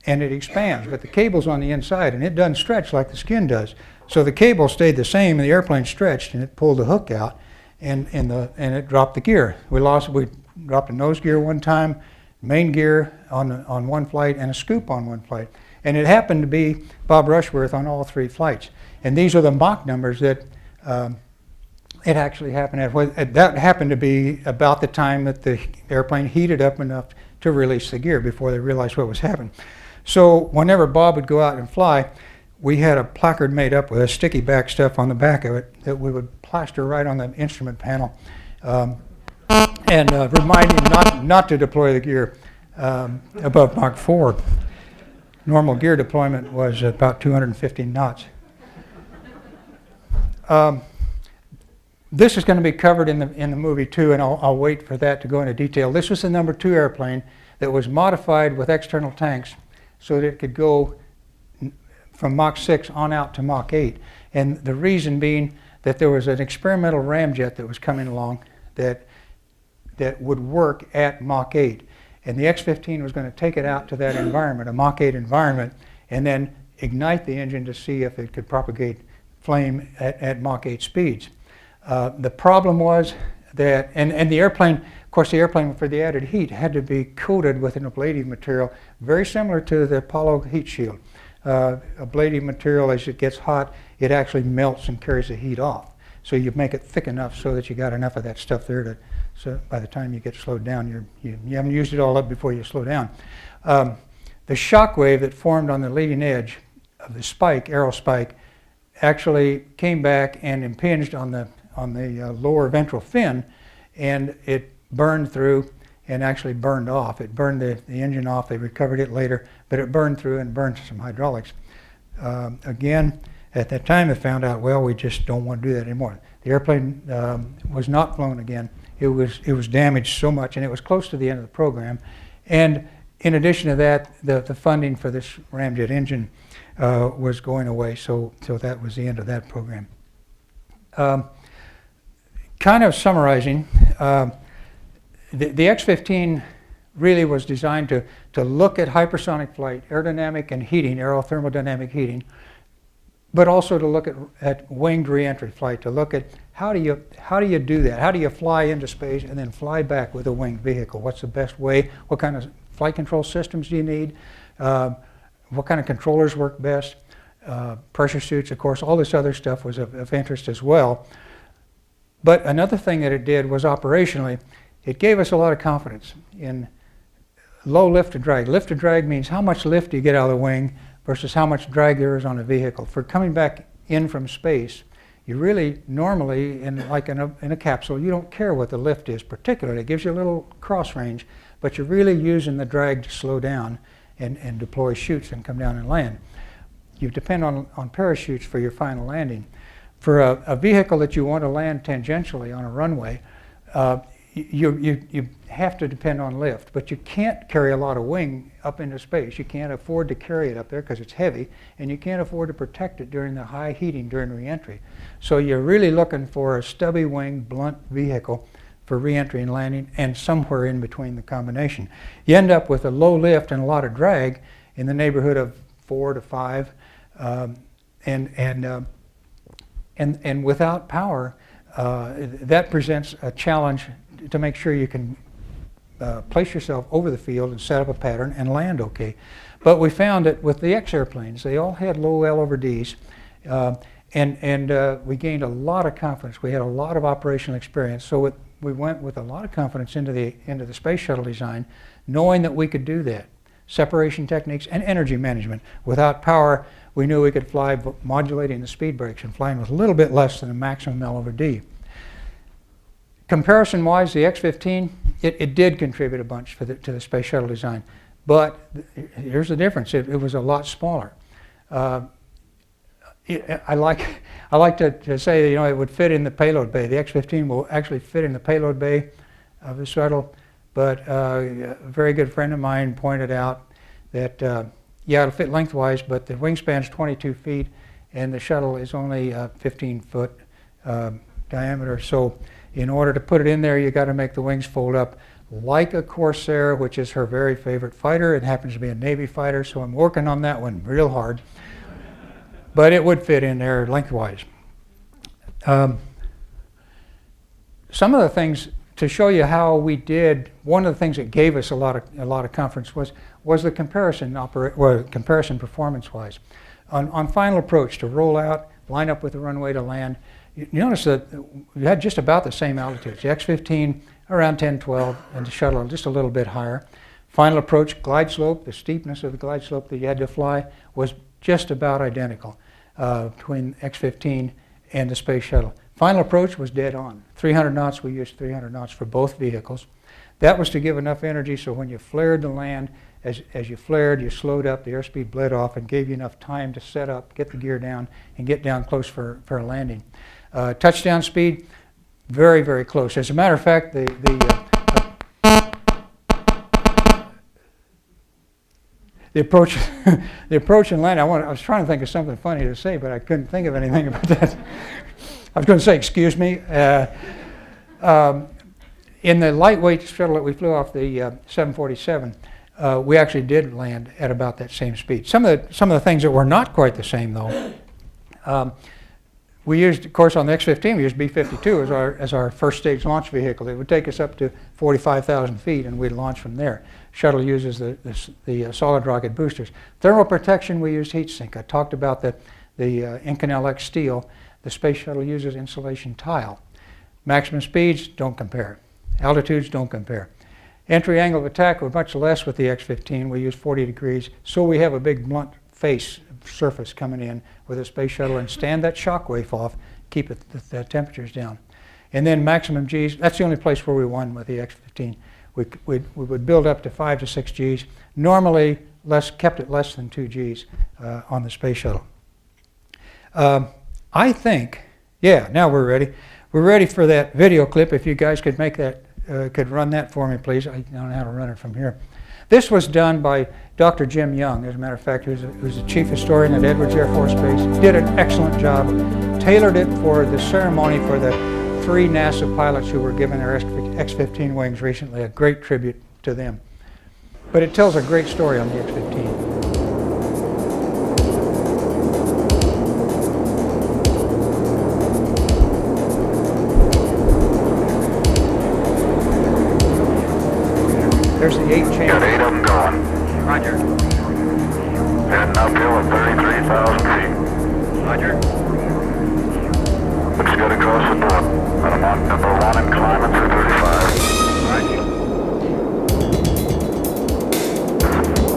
and it expands, but the cable's on the inside and it doesn't stretch like the skin does. So the cable stayed the same and the airplane stretched, and it pulled the hook out and it dropped the gear. We dropped a nose gear one time, main gear on one flight, and a scoop on one flight. And it happened to be Bob Rushworth on all 3 flights. And these are the Mach numbers that it actually happened at. That happened to be about the time that the airplane heated up enough to release the gear before they realized what was happening. So whenever Bob would go out and fly, we had a placard made up with a sticky back stuff on the back of it that we would plaster right on the instrument panel and remind him not to deploy the gear above Mach 4. Normal gear deployment was about 250 knots. This is going to be covered in the movie too, and I'll wait for that to go into detail. This was the number 2 airplane that was modified with external tanks so that it could go from Mach 6 on out to Mach 8. And the reason being that there was an experimental ramjet that was coming along that would work at Mach 8. And the X-15 was going to take it out to that environment, a Mach 8 environment, and then ignite the engine to see if it could propagate flame at Mach 8 speeds. The problem was that, and the airplane, of course the airplane for the added heat had to be coated with an ablative material very similar to the Apollo heat shield. Ablative material, as it gets hot, it actually melts and carries the heat off. So you make it thick enough so that you got enough of that stuff there so by the time you get slowed down, you haven't used it all up before you slow down. The shock wave that formed on the leading edge of the spike, arrow spike, actually came back and impinged on the lower ventral fin, and it burned through and actually burned off. It burned the engine off. They recovered it later, but it burned through and burned some hydraulics. Again, at that time they found out, well, we just don't want to do that anymore. The airplane was not flown again. It was damaged so much, and it was close to the end of the program. And in addition to that, the funding for this ramjet engine was going away, so that was the end of that program. Kind of summarizing, the X-15 really was designed to look at hypersonic flight, aerodynamic and heating, aerothermodynamic heating, but also to look at winged reentry flight, to look at how do you do that? How do you fly into space and then fly back with a winged vehicle? What's the best way? What kind of flight control systems do you need? What kind of controllers work best? Pressure suits, of course, all this other stuff was of interest as well. But another thing that it did was operationally, it gave us a lot of confidence in low lift to drag. Lift to drag means how much lift do you get out of the wing versus how much drag there is on a vehicle. For coming back in from space, you really normally, in a capsule, you don't care what the lift is particularly. It gives you a little cross range, but you're really using the drag to slow down and deploy chutes and come down and land. You depend on parachutes for your final landing. For a vehicle that you want to land tangentially on a runway, you have to depend on lift, but you can't carry a lot of wing up into space. You can't afford to carry it up there because it's heavy, and you can't afford to protect it during the high heating during reentry. So you're really looking for a stubby wing, blunt vehicle for reentry and landing, and somewhere in between the combination. You end up with a low lift and a lot of drag in the neighborhood of 4 to 5, and without power, that presents a challenge to make sure you can place yourself over the field and set up a pattern and land okay. But we found that with the X airplanes, they all had low L over Ds, and we gained a lot of confidence. We had a lot of operational experience, so we went with a lot of confidence into the space shuttle design, knowing that we could do that. Separation techniques and energy management. Without power, we knew we could fly modulating the speed brakes and flying with a little bit less than a maximum L over D. Comparison-wise, the X-15, it did contribute a bunch to the space shuttle design, but here's the difference. It was a lot smaller. I like to say that, you know, it would fit in the payload bay. The X-15 will actually fit in the payload bay of the shuttle, but a very good friend of mine pointed out that yeah, it'll fit lengthwise, but the wingspan's 22 feet, and the shuttle is only 15-foot diameter. So in order to put it in there, you got to make the wings fold up like a Corsair, which is her very favorite fighter. It happens to be a Navy fighter, so I'm working on that one real hard. But it would fit in there lengthwise. Some of the things to show you how we did, one of the things that gave us a lot of confidence was the comparison comparison performance-wise. On final approach, to roll out, line up with the runway to land, you notice that we had just about the same altitudes. The X-15 around 10, 12, and the shuttle just a little bit higher. Final approach, glide slope, the steepness of the glide slope that you had to fly was just about identical between X-15 and the space shuttle. Final approach was dead on. 300 knots, we used 300 knots for both vehicles. That was to give enough energy so when you flared to land, as you flared, you slowed up, the airspeed bled off and gave you enough time to set up, get the gear down, and get down close for a landing. Touchdown speed, very, very close. As a matter of fact, the approach, the approach and landing, I was trying to think of something funny to say, but I couldn't think of anything about that. I was going to say, excuse me. In the lightweight shuttle that we flew off the 747, we actually did land at about that same speed. Some of the things that were not quite the same, though, we used, of course, on the X-15, we used B-52 as our first stage launch vehicle. It would take us up to 45,000 feet, and we'd launch from there. Shuttle uses the solid rocket boosters. Thermal protection, we used heat sink. I talked about the Inconel X steel. The space shuttle uses insulation tile. Maximum speeds, don't compare. Altitudes, don't compare. Entry angle of attack was much less with the X-15. We use 40 degrees, so we have a big blunt face surface coming in with a space shuttle and stand that shock wave off, keep the temperatures down. And then maximum Gs, that's the only place where we won with the X-15. We would build up to 5 to 6 Gs. Normally, kept it less than 2 Gs on the space shuttle. I think, yeah, now we're ready. We're ready for that video clip. If you guys could make that, could run that for me, please. I don't know how to run it from here. This was done by Dr. Jim Young, as a matter of fact, who's the chief historian at Edwards Air Force Base. Did an excellent job, tailored it for the ceremony for the 3 NASA pilots who were given their X-15 wings recently, a great tribute to them. But it tells a great story on the X-15. There's the 8 chamber. Got 8 of them going. Roger. Heading uphill at 33,000 feet. Roger. Looks good across the board. I'm on number 1 and climbing for 35. Roger.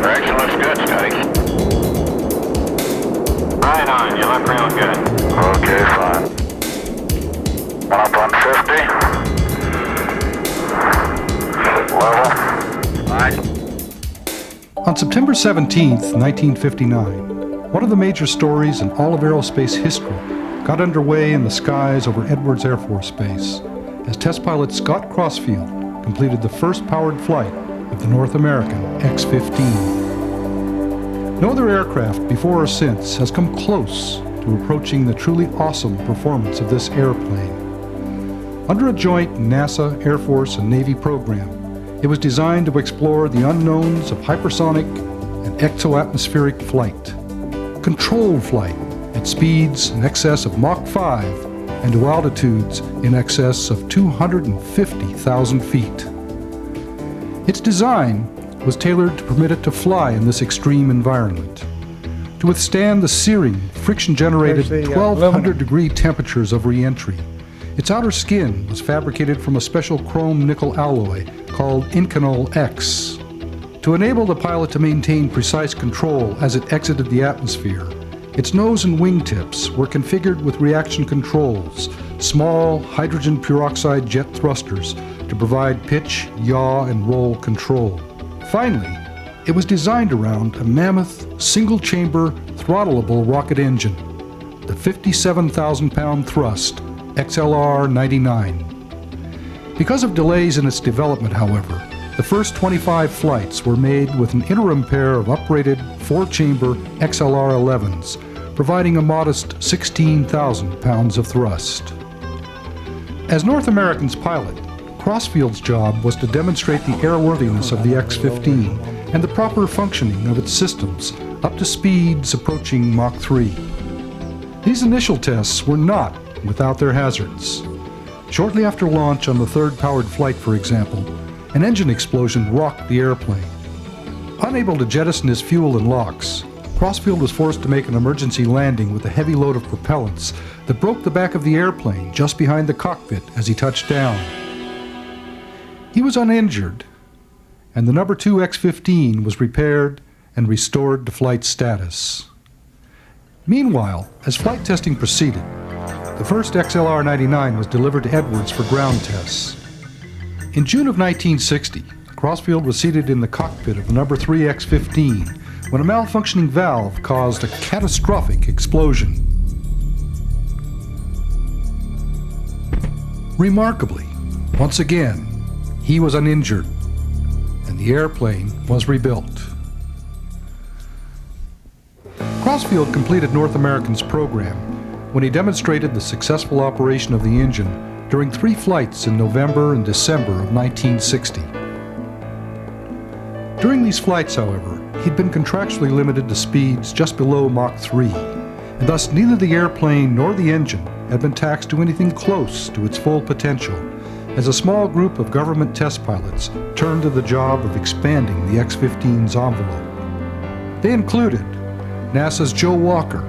Direction looks good, Scotty. Right on, you look real good. Okay, fine. One up on 50. Level. On September 17, 1959, one of the major stories in all of aerospace history got underway in the skies over Edwards Air Force Base as test pilot Scott Crossfield completed the first powered flight of the North American X-15. No other aircraft before or since has come close to approaching the truly awesome performance of this airplane. Under a joint NASA, Air Force, and Navy program, it was designed to explore the unknowns of hypersonic and exoatmospheric flight, controlled flight at speeds in excess of Mach 5 and to altitudes in excess of 250,000 feet. Its design was tailored to permit it to fly in this extreme environment, to withstand the searing, friction-generated 1,200-degree temperatures of re-entry. Its outer skin was fabricated from a special chrome-nickel alloy called Inconel X. To enable the pilot to maintain precise control as it exited the atmosphere, its nose and wingtips were configured with reaction controls, small hydrogen peroxide jet thrusters to provide pitch, yaw, and roll control. Finally, it was designed around a mammoth, single-chamber, throttleable rocket engine, the 57,000-pound thrust XLR-99. Because of delays in its development, however, the first 25 flights were made with an interim pair of uprated 4-chamber XLR-11s, providing a modest 16,000 pounds of thrust. As North American's pilot, Crossfield's job was to demonstrate the airworthiness of the X-15 and the proper functioning of its systems up to speeds approaching Mach 3. These initial tests were not without their hazards. Shortly after launch on the third powered flight, for example, an engine explosion rocked the airplane. Unable to jettison his fuel and LOX, Crossfield was forced to make an emergency landing with a heavy load of propellants that broke the back of the airplane just behind the cockpit as he touched down. He was uninjured, and the number 2 X-15 was repaired and restored to flight status. Meanwhile, as flight testing proceeded, the first XLR-99 was delivered to Edwards for ground tests. In June of 1960, Crossfield was seated in the cockpit of the number 3 X-15 when a malfunctioning valve caused a catastrophic explosion. Remarkably, once again, he was uninjured, and the airplane was rebuilt. Crossfield completed North American's program when he demonstrated the successful operation of the engine during 3 flights in November and December of 1960. During these flights, however, he'd been contractually limited to speeds just below Mach 3, and thus neither the airplane nor the engine had been taxed to anything close to its full potential, as a small group of government test pilots turned to the job of expanding the X-15's envelope. They included NASA's Joe Walker,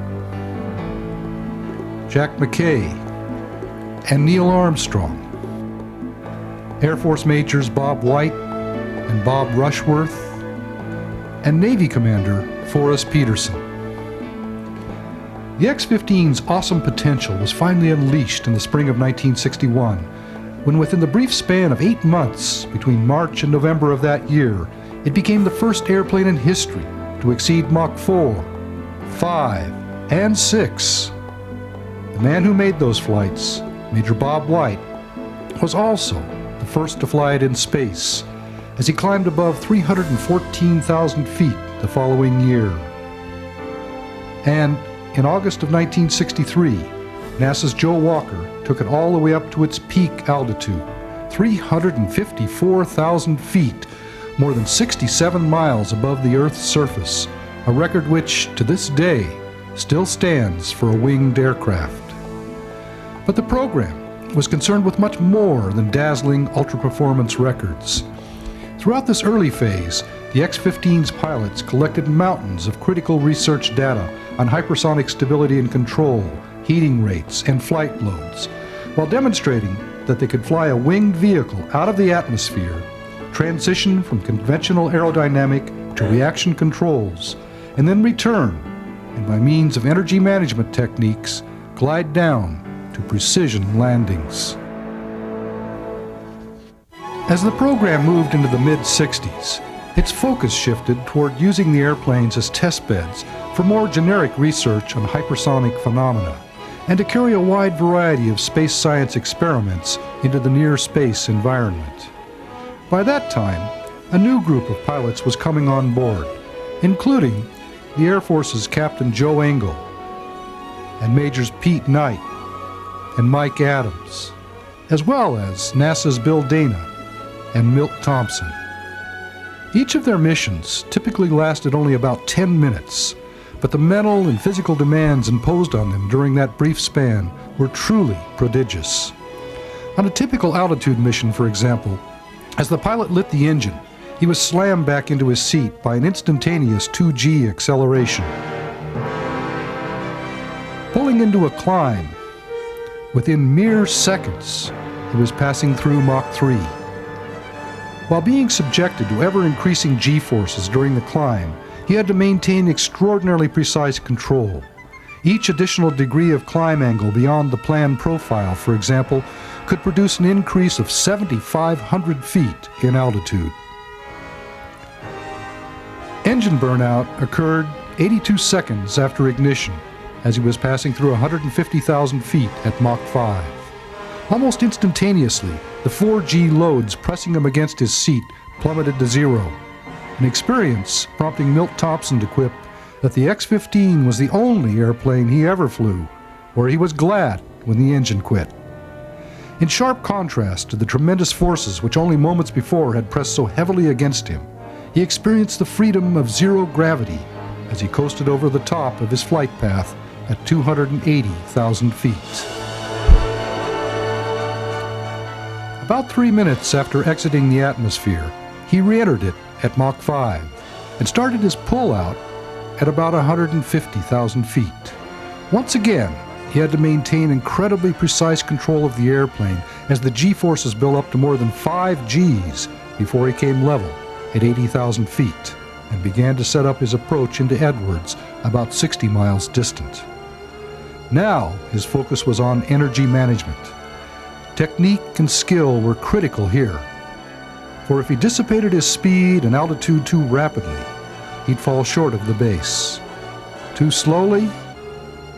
Jack McKay, and Neil Armstrong, Air Force Majors Bob White and Bob Rushworth, and Navy Commander Forrest Peterson. The X-15's awesome potential was finally unleashed in the spring of 1961, when within the brief span of 8 months between March and November of that year, it became the first airplane in history to exceed Mach 4, 5, and 6. The man who made those flights, Major Bob White, was also the first to fly it in space, as he climbed above 314,000 feet the following year. And in August of 1963, NASA's Joe Walker took it all the way up to its peak altitude, 354,000 feet, more than 67 miles above the Earth's surface, a record which, to this day, still stands for a winged aircraft. But the program was concerned with much more than dazzling ultra-performance records. Throughout this early phase, the X-15's pilots collected mountains of critical research data on hypersonic stability and control, heating rates, and flight loads, while demonstrating that they could fly a winged vehicle out of the atmosphere, transition from conventional aerodynamic to reaction controls, and then return, and by means of energy management techniques, glide down to precision landings. As the program moved into the mid-60s, its focus shifted toward using the airplanes as test beds for more generic research on hypersonic phenomena, and to carry a wide variety of space science experiments into the near-space environment. By that time, a new group of pilots was coming on board, including the Air Force's Captain Joe Engle, and Majors Pete Knight and Mike Adams, as well as NASA's Bill Dana and Milt Thompson. Each of their missions typically lasted only about 10 minutes, but the mental and physical demands imposed on them during that brief span were truly prodigious. On a typical altitude mission, for example, as the pilot lit the engine, he was slammed back into his seat by an instantaneous 2G acceleration. Pulling into a climb, within mere seconds, he was passing through Mach 3. While being subjected to ever-increasing G-forces during the climb, he had to maintain extraordinarily precise control. Each additional degree of climb angle beyond the planned profile, for example, could produce an increase of 7,500 feet in altitude. Engine burnout occurred 82 seconds after ignition, as he was passing through 150,000 feet at Mach 5. Almost instantaneously, the 4G loads pressing him against his seat plummeted to zero, an experience prompting Milt Thompson to quip that the X-15 was the only airplane he ever flew, where he was glad when the engine quit. In sharp contrast to the tremendous forces which only moments before had pressed so heavily against him, he experienced the freedom of zero gravity as he coasted over the top of his flight path at 280,000 feet. About 3 minutes after exiting the atmosphere, he re-entered it at Mach 5 and started his pull-out at about 150,000 feet. Once again, he had to maintain incredibly precise control of the airplane as the G-forces built up to more than 5 Gs before he came level at 80,000 feet and began to set up his approach into Edwards about 60 miles distant. Now his focus was on energy management. Technique and skill were critical here, for if he dissipated his speed and altitude too rapidly, he'd fall short of the base. Too slowly,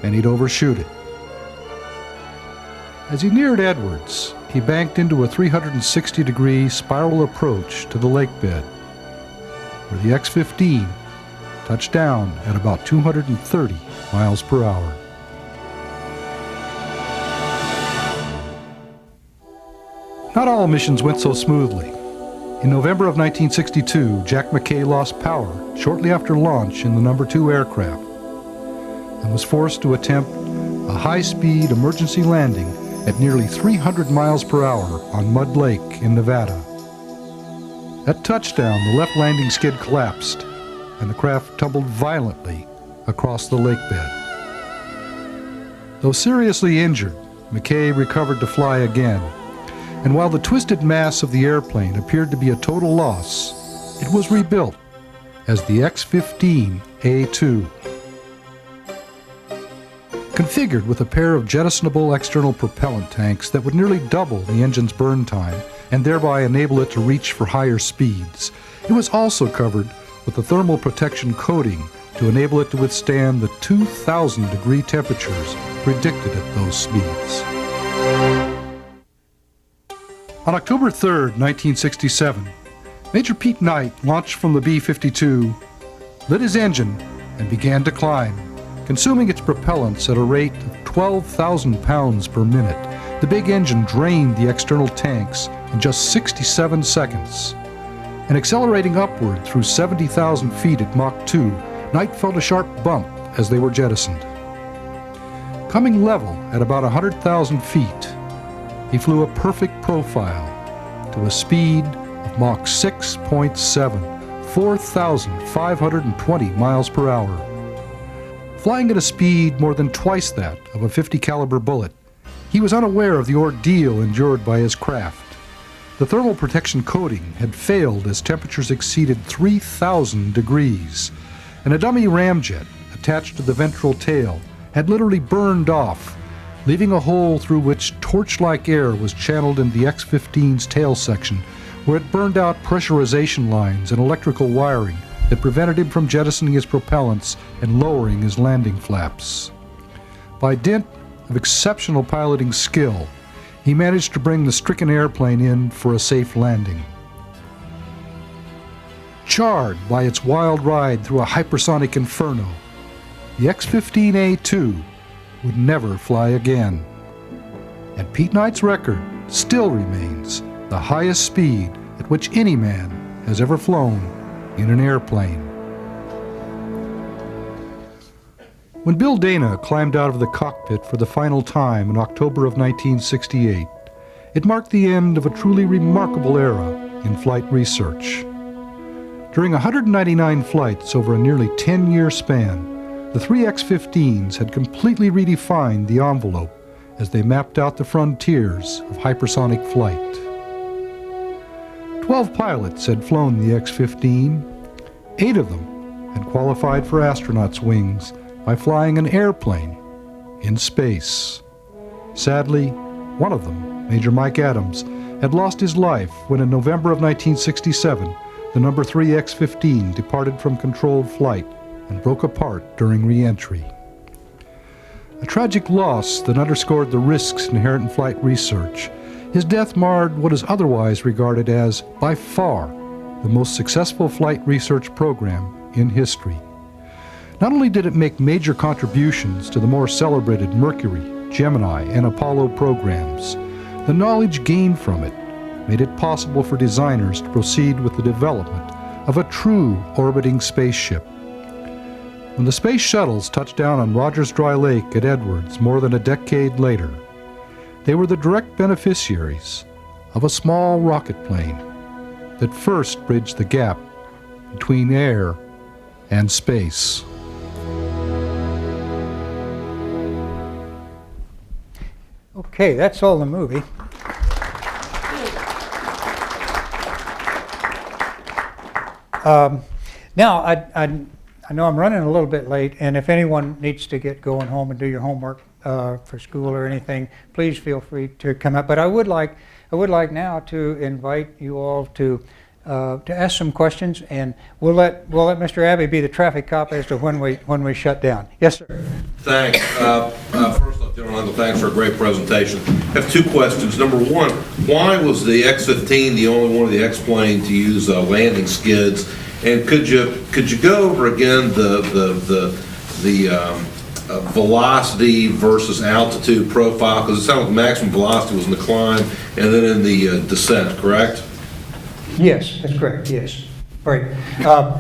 and he'd overshoot it. As he neared Edwards, he banked into a 360-degree spiral approach to the lake bed, where the X-15 touched down at about 230 miles per hour. Not all missions went so smoothly. In November of 1962, Jack McKay lost power shortly after launch in the No. 2 aircraft and was forced to attempt a high-speed emergency landing at nearly 300 miles per hour on Mud Lake in Nevada. At touchdown, the left landing skid collapsed and the craft tumbled violently across the lake bed. Though seriously injured, McKay recovered to fly again, and while the twisted mass of the airplane appeared to be a total loss, it was rebuilt as the X-15A2. Configured with a pair of jettisonable external propellant tanks that would nearly double the engine's burn time and thereby enable it to reach for higher speeds, it was also covered with a thermal protection coating to enable it to withstand the 2,000-degree temperatures predicted at those speeds. On October 3, 1967, Major Pete Knight launched from the B-52, lit his engine, and began to climb, consuming its propellants at a rate of 12,000 pounds per minute. The big engine drained the external tanks in just 67 seconds. And accelerating upward through 70,000 feet at Mach 2, Knight felt a sharp bump as they were jettisoned. Coming level at about 100,000 feet, he flew a perfect profile to a speed of Mach 6.7, 4,520 miles per hour. Flying at a speed more than twice that of a .50 caliber bullet, he was unaware of the ordeal endured by his craft. The thermal protection coating had failed as temperatures exceeded 3,000 degrees, and a dummy ramjet attached to the ventral tail had literally burned off, leaving a hole through which torch-like air was channeled into the X-15's tail section, where it burned out pressurization lines and electrical wiring that prevented him from jettisoning his propellants and lowering his landing flaps. By dint of exceptional piloting skill, he managed to bring the stricken airplane in for a safe landing. Charred by its wild ride through a hypersonic inferno, the X-15A2 would never fly again. And Pete Knight's record still remains the highest speed at which any man has ever flown in an airplane. When Bill Dana climbed out of the cockpit for the final time in October of 1968, it marked the end of a truly remarkable era in flight research. During 199 flights over a nearly 10-year span, the three X-15s had completely redefined the envelope as they mapped out the frontiers of hypersonic flight. 12 pilots had flown the X-15. 8 of them had qualified for astronauts' wings by flying an airplane in space. Sadly, one of them, Major Mike Adams, had lost his life when in November of 1967, the No. 3 X-15 departed from controlled flight and broke apart during re-entry. A tragic loss that underscored the risks inherent in flight research. His death marred what is otherwise regarded as, by far, the most successful flight research program in history. Not only did it make major contributions to the more celebrated Mercury, Gemini, and Apollo programs, the knowledge gained from it made it possible for designers to proceed with the development of a true orbiting spaceship. When the space shuttles touched down on Rogers Dry Lake at Edwards more than a decade later, they were the direct beneficiaries of a small rocket plane that first bridged the gap between air and space. Okay, that's all the movie. Now, I know I'm running a little bit late, and if anyone needs to get going home and do your homework for school or anything, please feel free to come up. But I would like now to invite you all to ask some questions, and we'll let Mr. Abbey be the traffic cop as to when we shut down. Yes, sir. Thanks. First off, General Engle, thanks for a great presentation. I have two questions. Number one, why was the X-15 the only one of the X-plane to use landing skids? And could you go over again the velocity versus altitude profile? Because it sounded like maximum velocity was in the climb and then in the descent, correct? Yes, that's correct, yes. Right.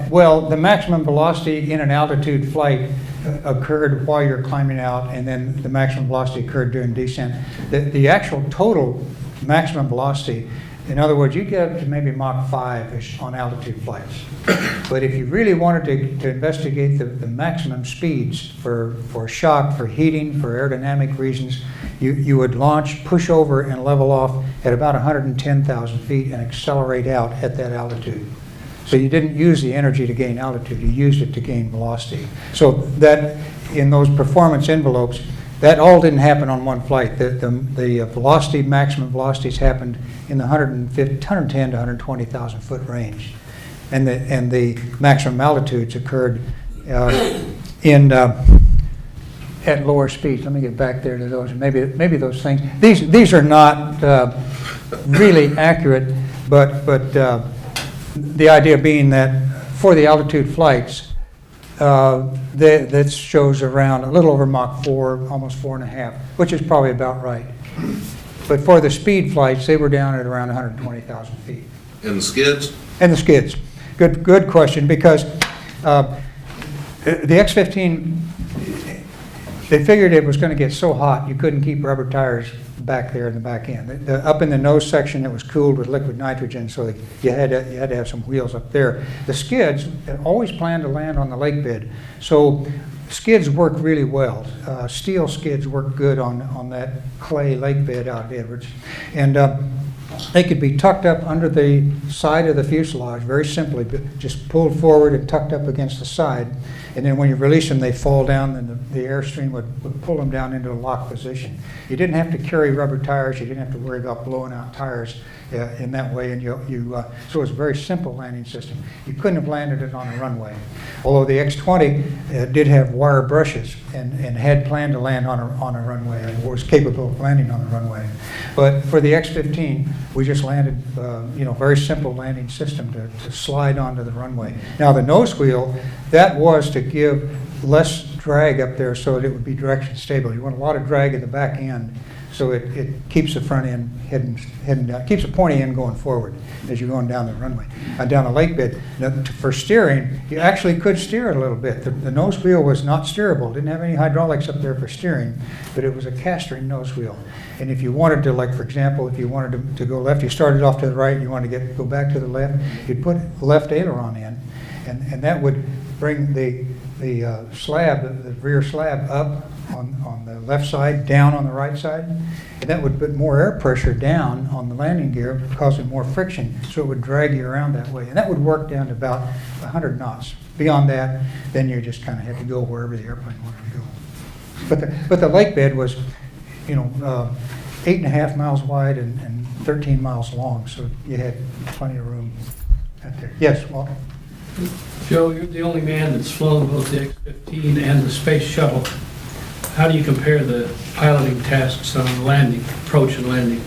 Well, the maximum velocity in an altitude flight occurred while you're climbing out, and then the maximum velocity occurred during descent. The actual total maximum velocity, in other words, you get up to maybe Mach 5-ish on altitude flights. But if you really wanted to investigate the maximum speeds for shock, for heating, for aerodynamic reasons, you would launch, push over, and level off at about 110,000 feet and accelerate out at that altitude. So you didn't use the energy to gain altitude, you used it to gain velocity. So that, in those performance envelopes, that all didn't happen on one flight. The velocity, maximum velocities happened in the 110 to 120,000 foot range. And the maximum altitudes occurred at lower speeds. Let me get back there to those. Maybe those things. These are not really accurate, but the idea being that for the altitude flights, that shows around a little over Mach 4, almost 4.5, which is probably about right. But for the speed flights, they were down at around 120,000 feet. And the skids? And the skids. Good question, because the X-15, they figured it was going to get so hot you couldn't keep rubber tires back there in the back end. Up in the nose section, it was cooled with liquid nitrogen, so you had to have some wheels up there. The skids always planned to land on the lake bed, so skids work really well. Steel skids work good on that clay lake bed out at Edwards, and they could be tucked up under the side of the fuselage very simply, just pulled forward and tucked up against the side. And then when you release them, they fall down, and the airstream would pull them down into a locked position. You didn't have to carry rubber tires. You didn't have to worry about blowing out tires in that way. And so it was a very simple landing system. You couldn't have landed it on a runway. Although the X-20 did have wire brushes and had planned to land on a runway, and was capable of landing on a runway. But for the X-15, we just landed, very simple landing system to slide onto the runway. Now the nose wheel, that was to give less drag up there so that it would be direction stable. You want a lot of drag in the back end, so it keeps the front end heading down, keeps the pointy end going forward as you're going down the runway. Down the lake bed, for steering, you actually could steer it a little bit. The nose wheel was not steerable. It didn't have any hydraulics up there for steering, but it was a cast-ring nose wheel. And if you wanted to, like for example, if you wanted to go left, you started off to the right, you wanted to go back to the left, you'd put the left aileron in, and that would bring the slab, the rear slab, up on the left side, down on the right side, and that would put more air pressure down on the landing gear, causing more friction, so it would drag you around that way. And that would work down to about 100 knots. Beyond that, then you just kind of had to go wherever the airplane wanted to go. But the lake bed was, 8.5 miles wide and 13 miles long, so you had plenty of room out there. Yes, Walter? Joe, you're the only man that's flown both the X-15 and the Space Shuttle. How do you compare the piloting tasks on landing, approach and landing?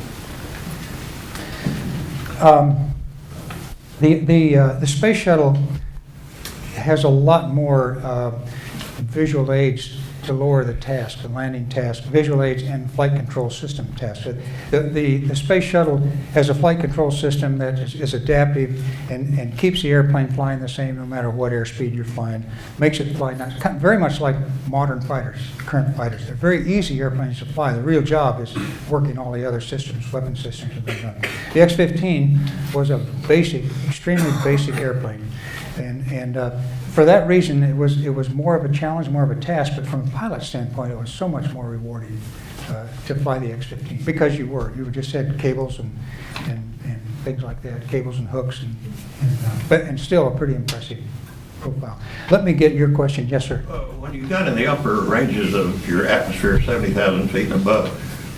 The Space Shuttle has a lot more visual aids to lower the task, the landing task, visual aids, and flight control system tasks. The space shuttle has a flight control system that is adaptive and keeps the airplane flying the same no matter what airspeed you're flying. Makes it fly very much like modern fighters, current fighters. They're very easy airplanes to fly. The real job is working all the other systems, weapon systems and things like that. The X-15 was a basic, extremely basic airplane. And for that reason, it was more of a challenge, more of a task, but from a pilot standpoint, it was so much more rewarding to fly the X-15 because you just had cables and things like that, cables and hooks, and still a pretty impressive profile. Let me get your question. Yes, sir. When you got in the upper ranges of your atmosphere, 70,000 feet and above,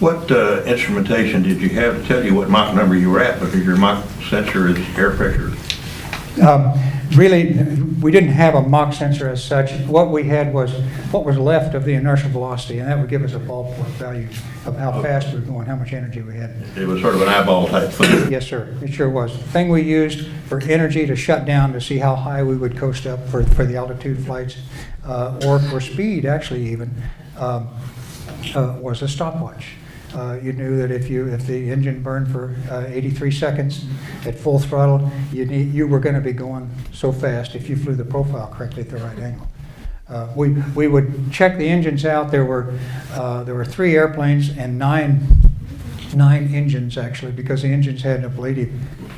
what instrumentation did you have to tell you what Mach number you were at? Because your Mach sensor is air pressure. Really, we didn't have a Mach sensor as such. What we had was what was left of the inertial velocity, and that would give us a ballpark value of how fast we were going, how much energy we had. It was sort of an eyeball type thing. Yes, sir. It sure was. The thing we used for energy to shut down to see how high we would coast up for the altitude flights, or for speed, actually, even, was a stopwatch. You knew that if the engine burned for 83 seconds at full throttle, you were going to be going so fast if you flew the profile correctly at the right angle. We would check the engines out. There were 3 airplanes and nine engines actually, because the engines had an ablative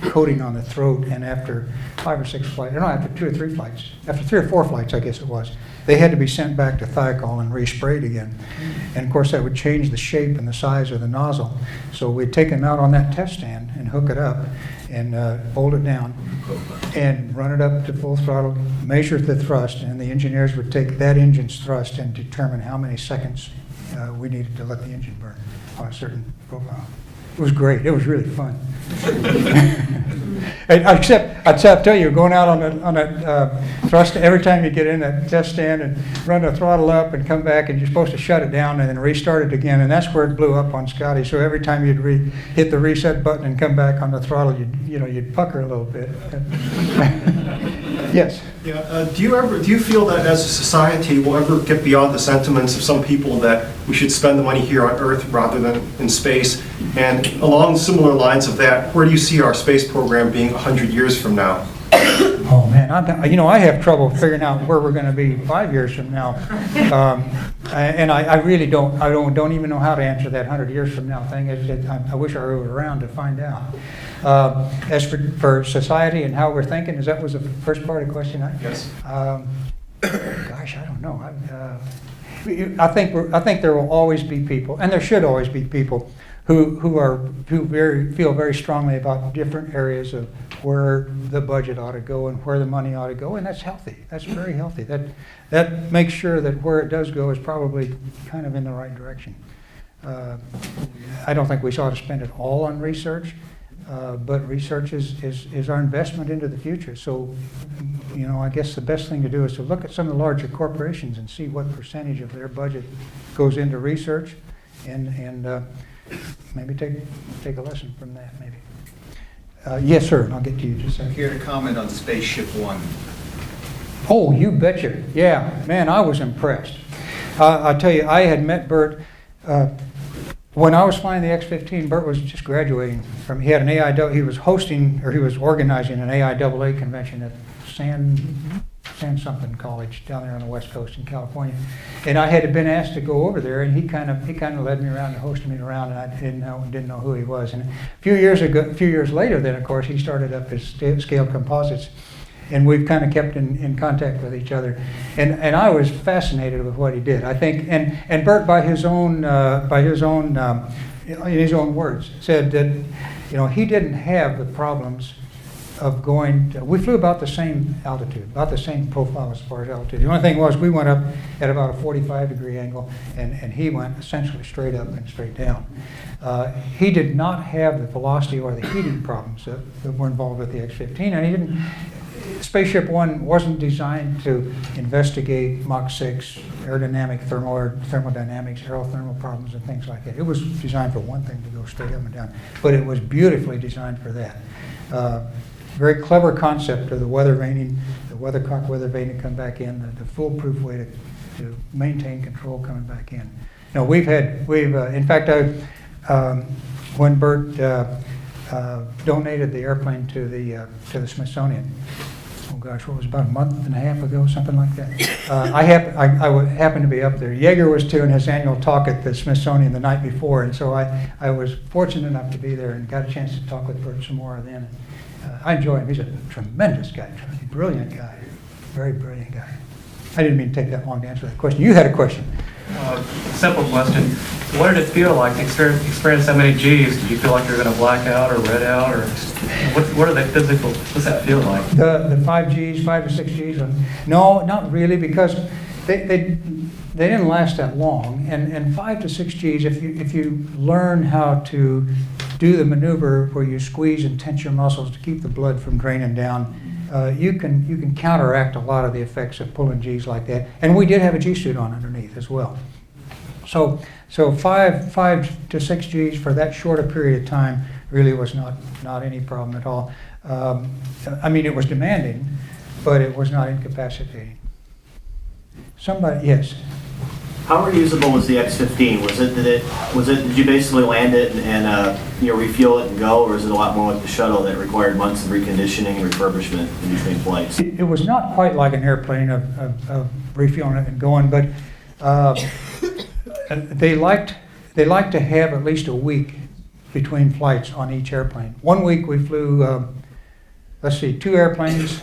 coating on the throat, and after 5 or 6 flights, no, after 2 or 3 flights, after 3 or 4 flights, I guess it was, they had to be sent back to thiocol and resprayed again. And of course, that would change the shape and the size of the nozzle. So we'd take them out on that test stand and hook it up and bolt it down and run it up to full throttle, measure the thrust, and the engineers would take that engine's thrust and determine how many seconds we needed to let the engine burn on a certain profile. It was great. It was really fun. Except, I'll tell you, going out on that thrust, every time you get in that test stand and run the throttle up and come back, and you're supposed to shut it down and then restart it again, and that's where it blew up on Scotty. So every time you'd hit the reset button and come back on the throttle, you'd pucker a little bit. Yes. Yeah. Do you feel that as a society we'll ever get beyond the sentiments of some people that we should spend the money here on Earth rather than in space? And along similar lines of that, where do you see our space program being 100 years from now? Oh man, I have trouble figuring out where we're going to be 5 years from now, and I really don't even know how to answer that 100 years from now thing. I wish I were around to find out. As for society and how we're thinking, that was the first part of the question? Yes. Gosh, I don't know. I think there will always be people, and there should always be people who feel very strongly about different areas of where the budget ought to go and where the money ought to go, and that's healthy. That's very healthy. That makes sure that where it does go is probably kind of in the right direction. I don't think we ought to spend it all on research, but research is our investment into the future. So, I guess the best thing to do is to look at some of the larger corporations and see what percentage of their budget goes into research, and maybe take a lesson from that, maybe. Yes, sir, and I'll get to you just a second. Here to comment on Spaceship One. Oh, you betcha. Yeah, man, I was impressed. I'll tell you, I had met Bert when I was flying the X-15. Bert was just graduating from, he had an AIAA, he was organizing an AIAA convention at San something college down there on the West Coast in California, and I had been asked to go over there, and he kind of led me around and hosted me around, and I didn't know who he was. And a few years later, then of course he started up his scale composites, and we've kind of kept in contact with each other, and I was fascinated with what he did. I think, and Bert in his own words said that he didn't have the problems of we flew about the same altitude, about the same profile as far as altitude. The only thing was we went up at about a 45-degree angle, and he went essentially straight up and straight down. He did not have the velocity or the heating problems that were involved with the X-15, and Spaceship One wasn't designed to investigate Mach 6 aerodynamic, thermodynamics, aerothermal problems and things like that. It was designed for one thing, to go straight up and down, but it was beautifully designed for that. Very clever concept of the weathercock weather vane to come back in, the foolproof way to maintain control coming back in. No, we've in fact, when Bert donated the airplane to the Smithsonian, oh gosh, what was it, about a month and a half ago, something like that. I happened to be up there. Yeager was doing his annual talk at the Smithsonian the night before, and so I was fortunate enough to be there and got a chance to talk with Bert some more then. I enjoy him. He's a tremendous guy, brilliant guy, very brilliant guy. I didn't mean to take that long to answer that question. You had a question. Simple question. What did it feel like to experience so many Gs? Did you feel like you were going to black out or red out, or what are they physical? What's that feel like? The 5 Gs, 5 to 6 Gs. No, not really, because they didn't last that long. And 5 to 6 Gs, if you learn how to do the maneuver where you squeeze and tense your muscles to keep the blood from draining down, you can counteract a lot of the effects of pulling Gs like that. And we did have a G suit on underneath as well. So 5 to 6 Gs for that short a period of time really was not any problem at all. I mean, it was demanding, but it was not incapacitating. Somebody, yes. How reusable was the X-15? Did you basically land it and refuel it and go, or is it a lot more like the shuttle that required months of reconditioning and refurbishment in between flights? It was not quite like an airplane of refueling it and going, but they liked to have at least a week between flights on each airplane. 1 week we flew, two airplanes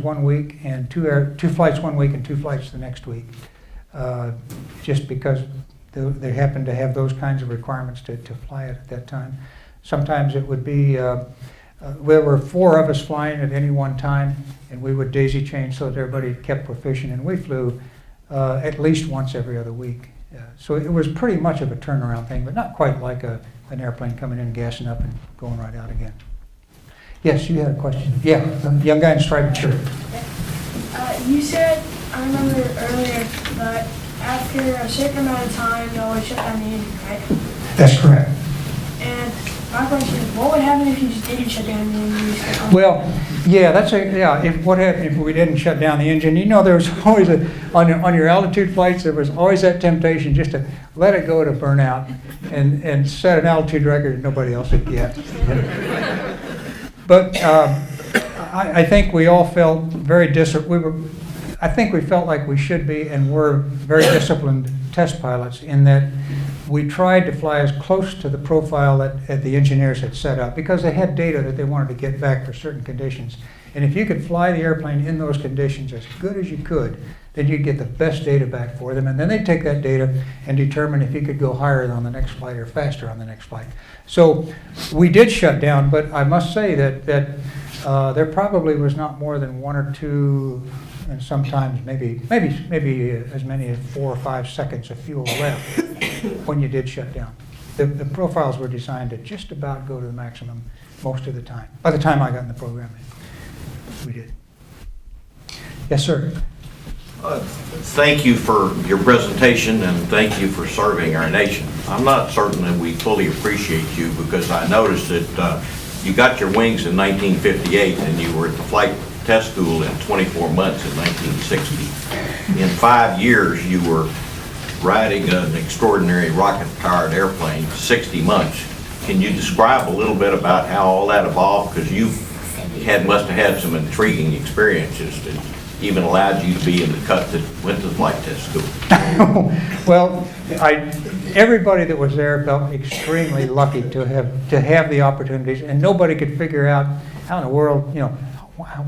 1 week, and two flights 1 week and 2 flights the next week. Just because they happened to have those kinds of requirements to fly it at that time. Sometimes it would be, there were 4 of us flying at any one time, and we would daisy chain so that everybody kept proficient, and we flew at least once every other week. So it was pretty much of a turnaround thing, but not quite like an airplane coming in, gassing up, and going right out again. Yes, you had a question. Yeah, the young guy in striped shirt. You said, I remember earlier, that after a certain amount of time, you always shut down the engine, right? That's correct. And my question is, what would happen if you just didn't shut down the engine? Well, yeah, what happened if we didn't shut down the engine? You know, there was always on your altitude flights, there was always that temptation just to let it go to burnout and set an altitude record that nobody else had yet. But I think we all felt very I think we felt like we should be and were very disciplined test pilots in that we tried to fly as close to the profile that the engineers had set up, because they had data that they wanted to get back for certain conditions. And if you could fly the airplane in those conditions as good as you could, then you'd get the best data back for them. And then they'd take that data and determine if you could go higher on the next flight or faster on the next flight. So we did shut down, but I must say that there probably was not more than 1 or 2, and sometimes maybe as many as 4 or 5 seconds of fuel left when you did shut down. The profiles were designed to just about go to the maximum most of the time. By the time I got in the program, we did. Yes, sir. Thank you for your presentation, and thank you for serving our nation. I'm not certain that we fully appreciate you, because I noticed that you got your wings in 1958 and you were at the flight test school in 24 months in 1960. In 5 years you were riding an extraordinary rocket-powered airplane, 60 months. Can you describe a little bit about how all that evolved? Because you must have had some intriguing experiences that even allowed you to be in the cut that went to the flight test school. Well, everybody that was there felt extremely lucky to have the opportunities, and nobody could figure out how in the world,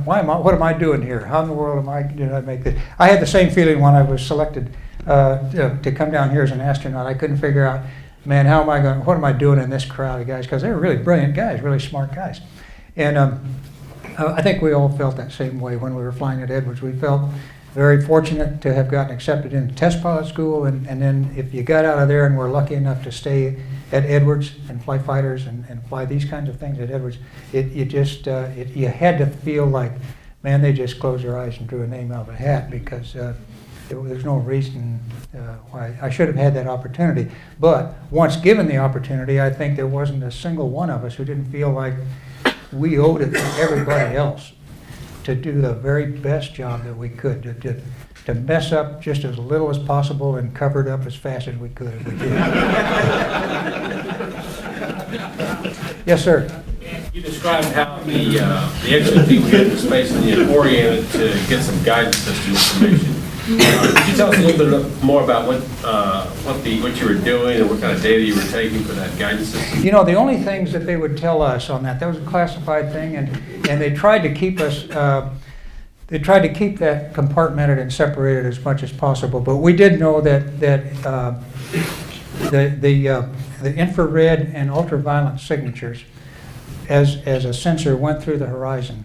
what am I doing here? How in the world did I make this? I had the same feeling when I was selected to come down here as an astronaut. I couldn't figure out, man, what am I doing in this crowd of guys? Because they were really brilliant guys, really smart guys. And I think we all felt that same way when we were flying at Edwards. We felt very fortunate to have gotten accepted into test pilot school, and then if you got out of there and were lucky enough to stay at Edwards and fly fighters and fly these kinds of things at Edwards, you had to feel like, man, they just closed their eyes and drew a name out of a hat, because there's no reason why I should have had that opportunity. But once given the opportunity, I think there wasn't a single one of us who didn't feel like we owed it to everybody else. to do the very best job that we could, to mess up just as little as possible and cover it up as fast as we could if we did. Yes, sir. You described how the X-15 was into space and you had oriented to get some guidance system information. Could you tell us a little bit more about what you were doing and what kind of data you were taking for that guidance system? You know, the only things that they would tell us on that was a classified thing, and they tried to keep us, they tried to keep that compartmented and separated as much as possible. But we did know that the infrared and ultraviolet signatures, as a sensor went through the horizon,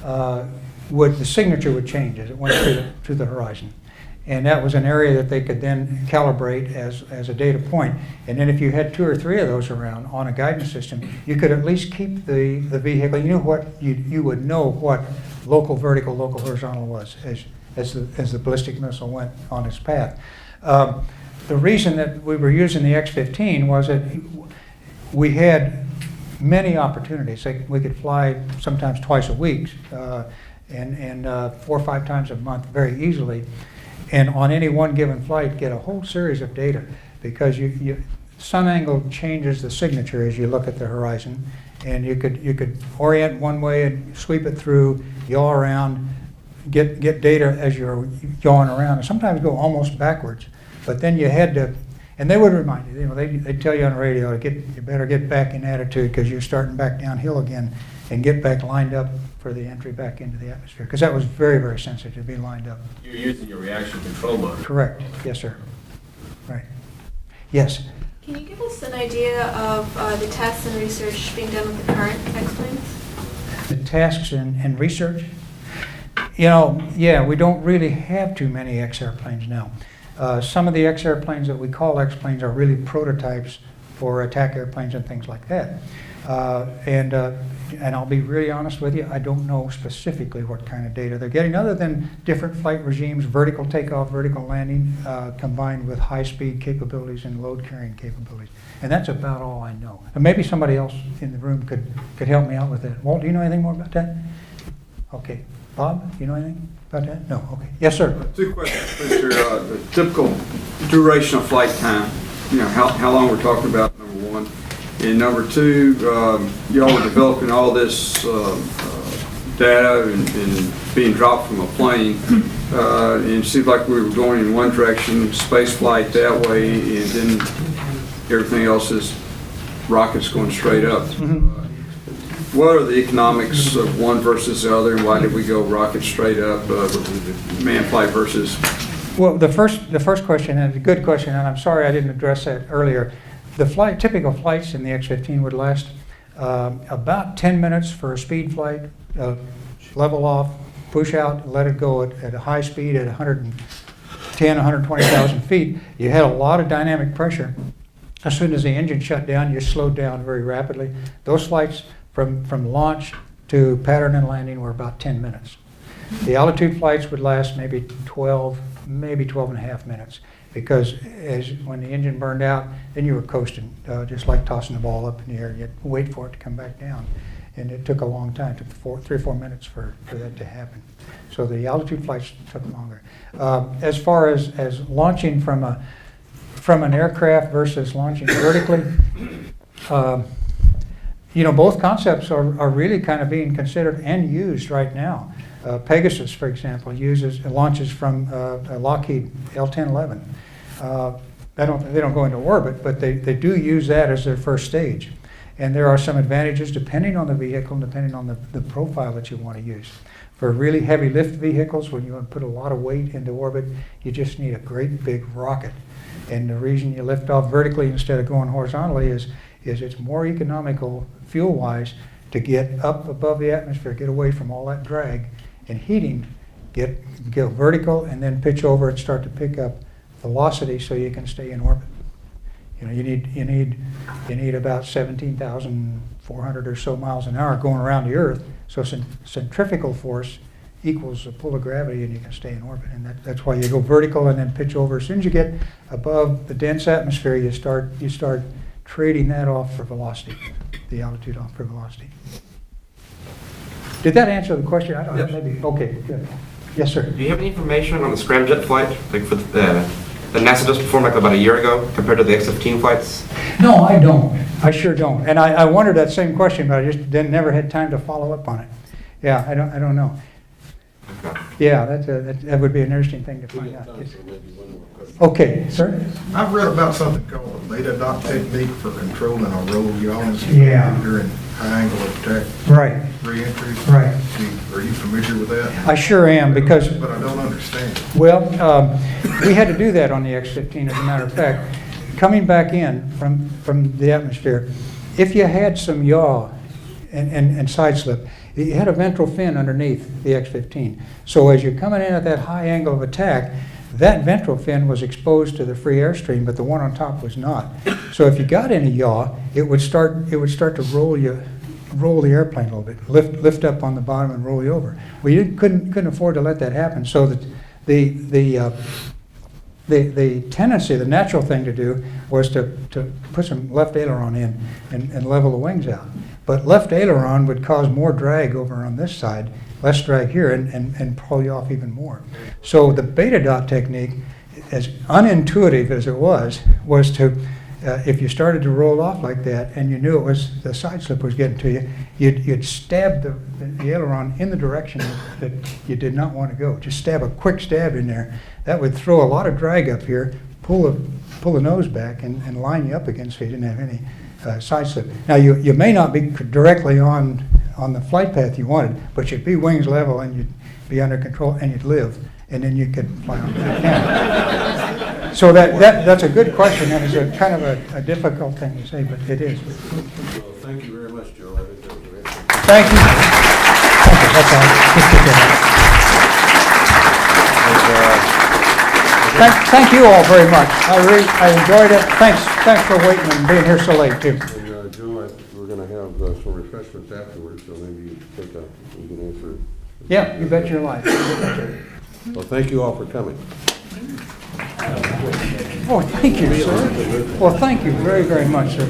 the signature would change as it went through the horizon. And that was an area that they could then calibrate as a data point. And then if you had 2 or 3 of those around on a guidance system, you could at least keep the vehicle. You would know what local vertical, local horizontal was as the ballistic missile went on its path. The reason that we were using the X-15 was that we had many opportunities. We could fly sometimes twice a week and 4 or 5 times a month very easily. And on any one given flight, get a whole series of data, because sun angle changes the signature as you look at the horizon, and you could orient one way and sweep it through, yaw around, get data as you're yawing around, and sometimes go almost backwards. But then you had to, and they would remind you, they'd tell you on the radio, you better get back in attitude because you're starting back downhill again, and get back lined up for the entry back into the atmosphere, because that was very, very sensitive to be lined up. You're using your reaction control mode. Correct. Yes, sir. Right. Yes. Can you give us an idea of the tests and research being done with the current X-planes? The tasks and research? Yeah, we don't really have too many X-airplanes now. Some of the X-airplanes that we call X-planes are really prototypes for attack airplanes and things like that. And I'll be really honest with you, I don't know specifically what kind of data they're getting, other than different flight regimes, vertical takeoff, vertical landing, combined with high-speed capabilities and load-carrying capabilities. And that's about all I know. And maybe somebody else in the room could help me out with that. Walt, do you know anything more about that? Okay. Bob, you know anything about that? No. Okay. Yes, sir. 2 questions, Mr. The typical duration of flight time, how long we're talking about, number 1. And number 2, y'all were developing all this data and being dropped from a plane. And it seemed like we were going in one direction, space flight that way, and then everything else is rockets going straight up. What are the economics of one versus the other, and why did we go rocket straight up, manned flight versus? Well, the first question, and a good question, and I'm sorry I didn't address that earlier. The typical flights in the X-15 would last about 10 minutes for a speed flight, level off, push out, and let it go at a high speed at 110, 120,000 feet. You had a lot of dynamic pressure. As soon as the engine shut down, you slowed down very rapidly. Those flights from launch to pattern and landing were about 10 minutes. The altitude flights would last maybe 12 and a half minutes, because when the engine burned out, then you were coasting, just like tossing the ball up in the air. You had to wait for it to come back down. And it took a long time. It took 3 or 4 minutes for that to happen. So the altitude flights took longer. As far as launching from an aircraft versus launching vertically, both concepts are really kind of being considered and used right now. Pegasus, for example, launches from a Lockheed L-1011. They don't go into orbit, but they do use that as their first stage. And there are some advantages depending on the vehicle and depending on the profile that you want to use. For really heavy lift vehicles, when you want to put a lot of weight into orbit, you just need a great big rocket. And the reason you lift off vertically instead of going horizontally is it's more economical fuel-wise to get up above the atmosphere, get away from all that drag and heating, go vertical and then pitch over and start to pick up velocity so you can stay in orbit. You need about 17,400 or so miles an hour going around the Earth. So centrifugal force equals the pull of gravity, and you can stay in orbit. And that's why you go vertical and then pitch over. As soon as you get above the dense atmosphere, you start trading that off for velocity, the altitude off for velocity. Did that answer the question? I don't know, maybe, okay, good. Yes, sir. Do you have any information on the scramjet flight, like for the NASA just performed like about a year ago compared to the X-15 flights? No, I don't. I sure don't. And I wondered that same question, but I just never had time to follow up on it. Yeah, I don't know. Okay. Yeah, that would be an interesting thing to find out. Okay, sir? I've read about something called a beta dot technique for controlling a roll yaw Yeah. during high angle attack. Right. Re-entry. Right. Are you familiar with that? I sure am, because... But I don't understand. Well, we had to do that on the X-15, as a matter of fact. Coming back in from the atmosphere, if you had some yaw and side slip, you had a ventral fin underneath the X-15. So as you're coming in at that high angle of attack, that ventral fin was exposed to the free airstream, but the one on top was not. So if you got any yaw, it would start to roll the airplane a little bit, lift up on the bottom and roll you over. Well, you couldn't afford to let that happen. So that the tendency, the natural thing to do was to put some left aileron in and level the wings out. But left aileron would cause more drag over on this side, less drag here, and pull you off even more. So the beta dot technique, as unintuitive as it was to, if you started to roll off like that and you knew it was the side slip was getting to you, you'd stab the aileron in the direction that you did not want to go. Just stab a quick stab in there. That would throw a lot of drag up here, pull the nose back, and line you up again so you didn't have any side slip. Now you may not be directly on the flight path you wanted, but you'd be wings level and you'd be under control and you'd live, and then you could fly on the cannon. So that's a good question, and it's a kind of a difficult thing to say, but it is. Well, thank you very much, Joe. I think that was very interesting. Thank you. That's all. Just pick that up. Thank you all very much. I enjoyed it. Thanks for waiting and being here so late too. And, Joe, we're going to have some refreshments afterwards, so maybe you can answer. Yeah, you bet your life. Well, thank you all for coming. Oh, thank you, sir. Well, thank you very, very much, sir.